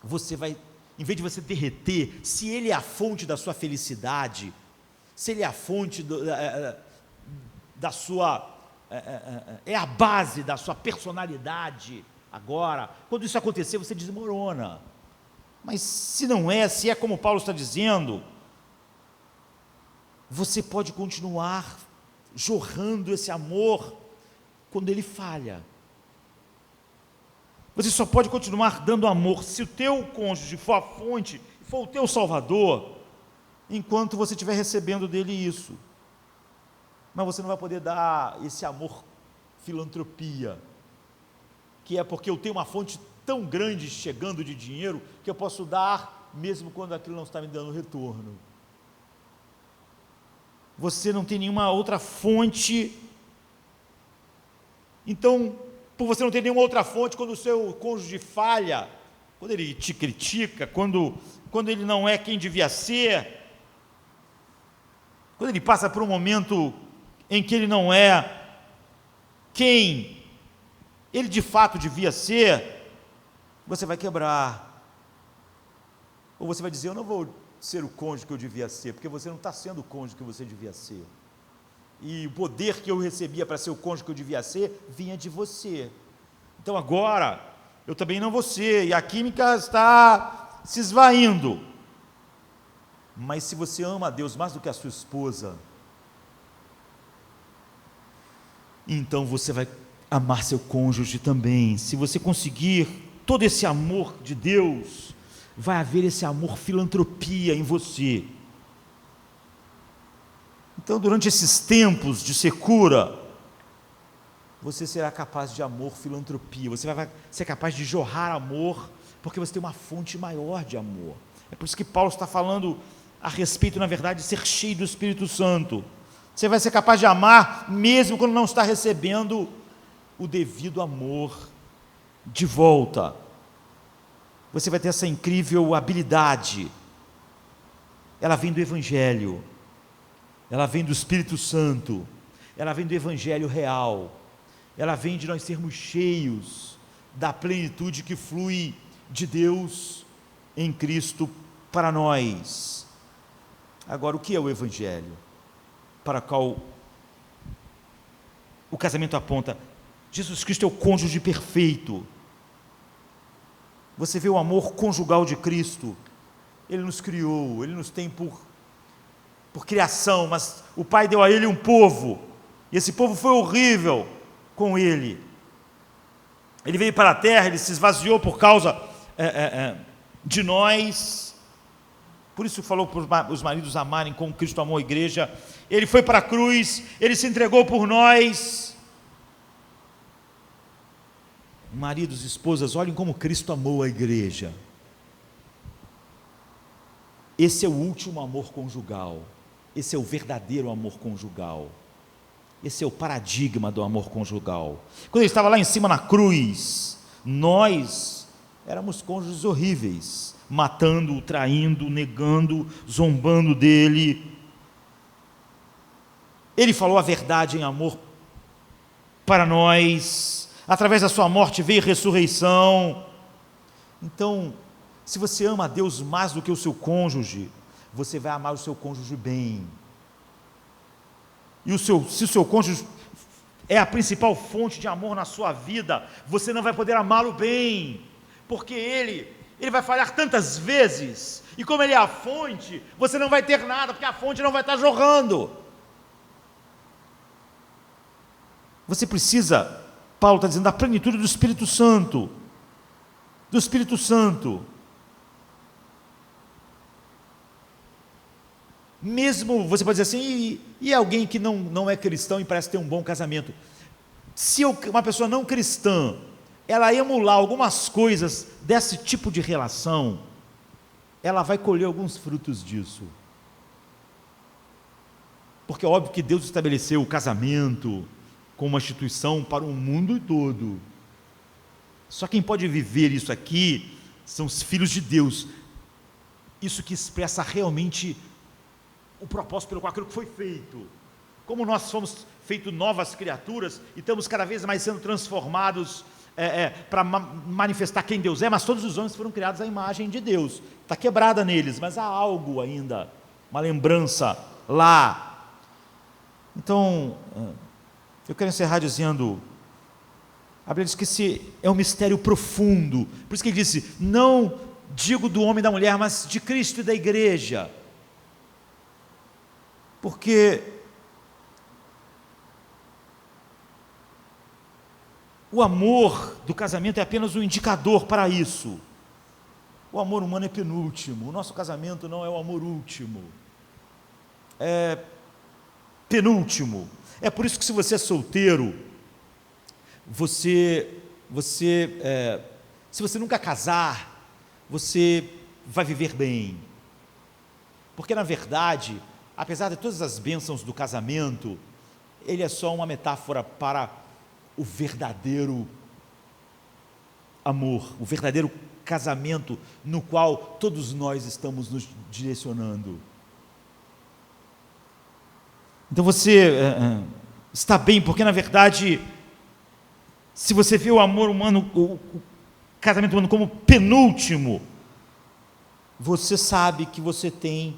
você vai, em vez de você derreter, se ele é a fonte da sua felicidade, se ele é a fonte da sua, é a base da sua personalidade, agora, quando isso acontecer, você desmorona. Mas se não é, se é como Paulo está dizendo, você pode continuar jorrando esse amor quando ele falha. Você só pode continuar dando amor se o teu cônjuge for a fonte, for o teu salvador, enquanto você estiver recebendo dele isso. Mas você não vai poder dar esse amor filantropia, que é porque eu tenho uma fonte tão grande chegando de dinheiro, que eu posso dar, mesmo quando aquilo não está me dando retorno. Você não tem nenhuma outra fonte. Então, por você não ter nenhuma outra fonte, quando o seu cônjuge falha, quando ele te critica, quando ele não é quem devia ser, quando ele passa por um momento em que ele não é quem ele de fato devia ser, você vai quebrar. Ou você vai dizer, eu não vou ser o cônjuge que eu devia ser, porque você não está sendo o cônjuge que você devia ser. E o poder que eu recebia para ser o cônjuge que eu devia ser, vinha de você. Então agora, eu também não vou ser, e a química está se esvaindo. Mas se você ama a Deus mais do que a sua esposa, então você vai amar seu cônjuge também. Se você conseguir todo esse amor de Deus, vai haver esse amor filantropia em você. Então, durante esses tempos de secura, você será capaz de amor, filantropia, você vai ser capaz de jorrar amor, porque você tem uma fonte maior de amor. É por isso que Paulo está falando a respeito, na verdade, de ser cheio do Espírito Santo. Você vai ser capaz de amar, mesmo quando não está recebendo o devido amor de volta. Você vai ter essa incrível habilidade. Ela vem do Evangelho, ela vem do Espírito Santo, ela vem do Evangelho real, ela vem de nós sermos cheios da plenitude que flui de Deus em Cristo para nós. Agora, o que é o Evangelho? Para qual o casamento aponta? Jesus Cristo é o cônjuge perfeito. Você vê o amor conjugal de Cristo. Ele nos criou, Ele nos tem por criação, mas o Pai deu a Ele um povo, e esse povo foi horrível com Ele. Ele veio para a terra, Ele se esvaziou por causa de nós. Por isso falou para os maridos amarem como Cristo amou a igreja. Ele foi para a cruz, Ele se entregou por nós. Maridos e esposas, olhem como Cristo amou a igreja. Esse é o último amor conjugal. Esse é o verdadeiro amor conjugal. Esse é o paradigma do amor conjugal. Quando Ele estava lá em cima na cruz, nós éramos cônjuges horríveis, matando-o, traindo, negando, zombando dele. Ele falou a verdade em amor para nós. Através da sua morte veio ressurreição. Então, se você ama a Deus mais do que o seu cônjuge, você vai amar o seu cônjuge bem. E se o seu cônjuge é a principal fonte de amor na sua vida, você não vai poder amá-lo bem, porque ele vai falhar tantas vezes, e como ele é a fonte, você não vai ter nada, porque a fonte não vai estar jorrando. Você precisa, Paulo está dizendo, da plenitude do Espírito Santo, do Espírito Santo. Mesmo, você pode dizer assim, e alguém que não é cristão e parece ter um bom casamento, se uma pessoa não cristã, ela emular algumas coisas desse tipo de relação, ela vai colher alguns frutos disso, porque é óbvio que Deus estabeleceu o casamento como uma instituição para o mundo todo, só quem pode viver isso aqui, são os filhos de Deus, isso que expressa realmente o propósito pelo qual aquilo que foi feito. Como nós fomos feitos novas criaturas e estamos cada vez mais sendo transformados para manifestar quem Deus é, mas todos os homens foram criados à imagem de Deus. Está quebrada neles, mas há algo ainda, uma lembrança lá. Então, eu quero encerrar dizendo, a Bíblia diz que esse é um mistério profundo, por isso que ele disse, não digo do homem e da mulher, mas de Cristo e da igreja. Porque o amor do casamento é apenas um indicador para isso. O amor humano é penúltimo. O nosso casamento não é o amor último. É penúltimo. É por isso que se você é solteiro, se você nunca casar, você vai viver bem. Porque na verdade, apesar de todas as bênçãos do casamento, ele é só uma metáfora para o verdadeiro amor, o verdadeiro casamento no qual todos nós estamos nos direcionando. Então você está bem, porque na verdade se você vê o amor humano, o casamento humano como penúltimo, você sabe que você tem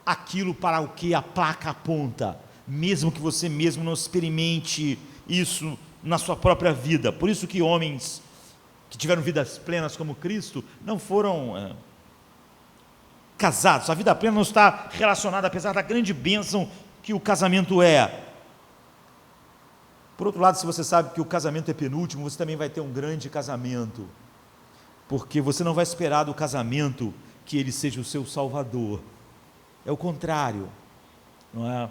aquilo para o que a placa aponta, mesmo que você mesmo não experimente isso na sua própria vida. Por isso que homens que tiveram vidas plenas como Cristo não foram casados. A vida plena não está relacionada, apesar da grande bênção que o casamento é. Por outro lado, se você sabe que o casamento é penúltimo, você também vai ter um grande casamento, porque você não vai esperar do casamento que ele seja o seu salvador. É o contrário, não é?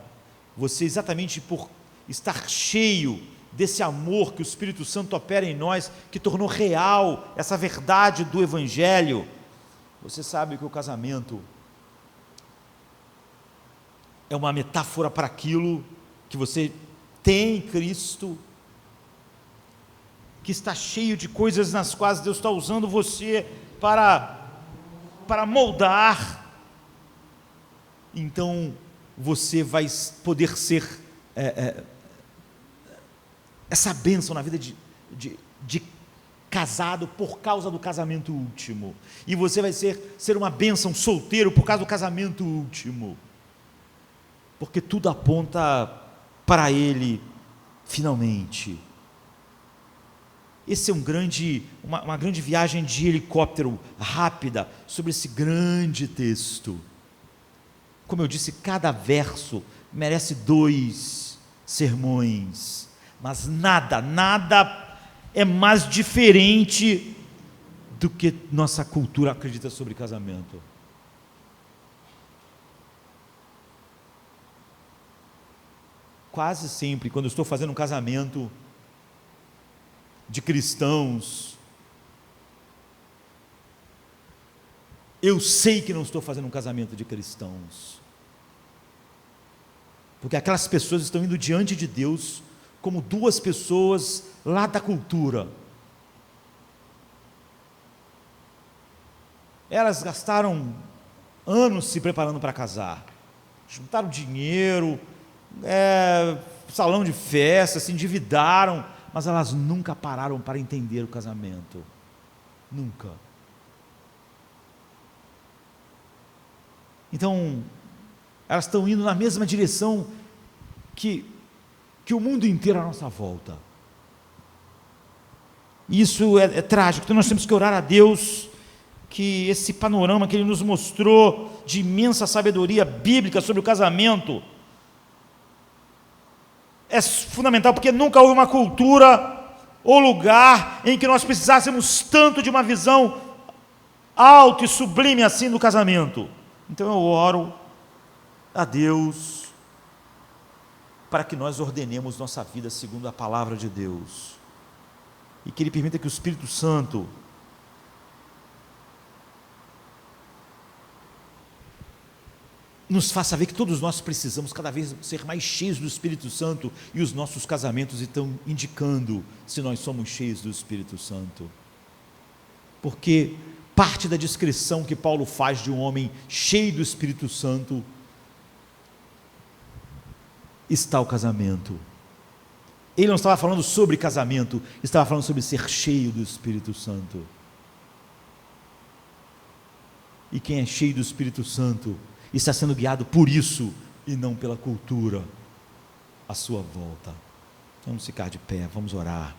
Você, exatamente por estar cheio desse amor que o Espírito Santo opera em nós, que tornou real essa verdade do Evangelho, você sabe que o casamento é uma metáfora para aquilo que você tem em Cristo, que está cheio de coisas nas quais Deus está usando você para moldar. Então você vai poder ser essa bênção na vida de casado por causa do casamento último, e você vai ser uma bênção solteiro por causa do casamento último, porque tudo aponta para ele finalmente. Esse é uma grande viagem de helicóptero rápida sobre esse grande texto. Como eu disse, cada verso merece 2 sermões, mas nada é mais diferente do que nossa cultura acredita sobre casamento. Quase sempre, quando eu estou fazendo um casamento de cristãos, eu sei que não estou fazendo um casamento de cristãos, porque aquelas pessoas estão indo diante de Deus como 2 pessoas lá da cultura. Elas gastaram anos se preparando para casar, juntaram dinheiro, salão de festa, se endividaram, mas elas nunca pararam para entender o casamento, nunca. Então, elas estão indo na mesma direção que o mundo inteiro à nossa volta. Isso é trágico. Então nós temos que orar a Deus que esse panorama que Ele nos mostrou de imensa sabedoria bíblica sobre o casamento é fundamental, porque nunca houve uma cultura ou lugar em que nós precisássemos tanto de uma visão alta e sublime assim do casamento. Então eu oro a Deus para que nós ordenemos nossa vida segundo a palavra de Deus, e que Ele permita que o Espírito Santo nos faça ver que todos nós precisamos cada vez ser mais cheios do Espírito Santo, e os nossos casamentos estão indicando se nós somos cheios do Espírito Santo, porque parte da descrição que Paulo faz de um homem cheio do Espírito Santo está o casamento. Ele não estava falando sobre casamento, estava falando sobre ser cheio do Espírito Santo. E quem é cheio do Espírito Santo está sendo guiado por isso e não pela cultura à sua volta. Vamos ficar de pé, vamos orar.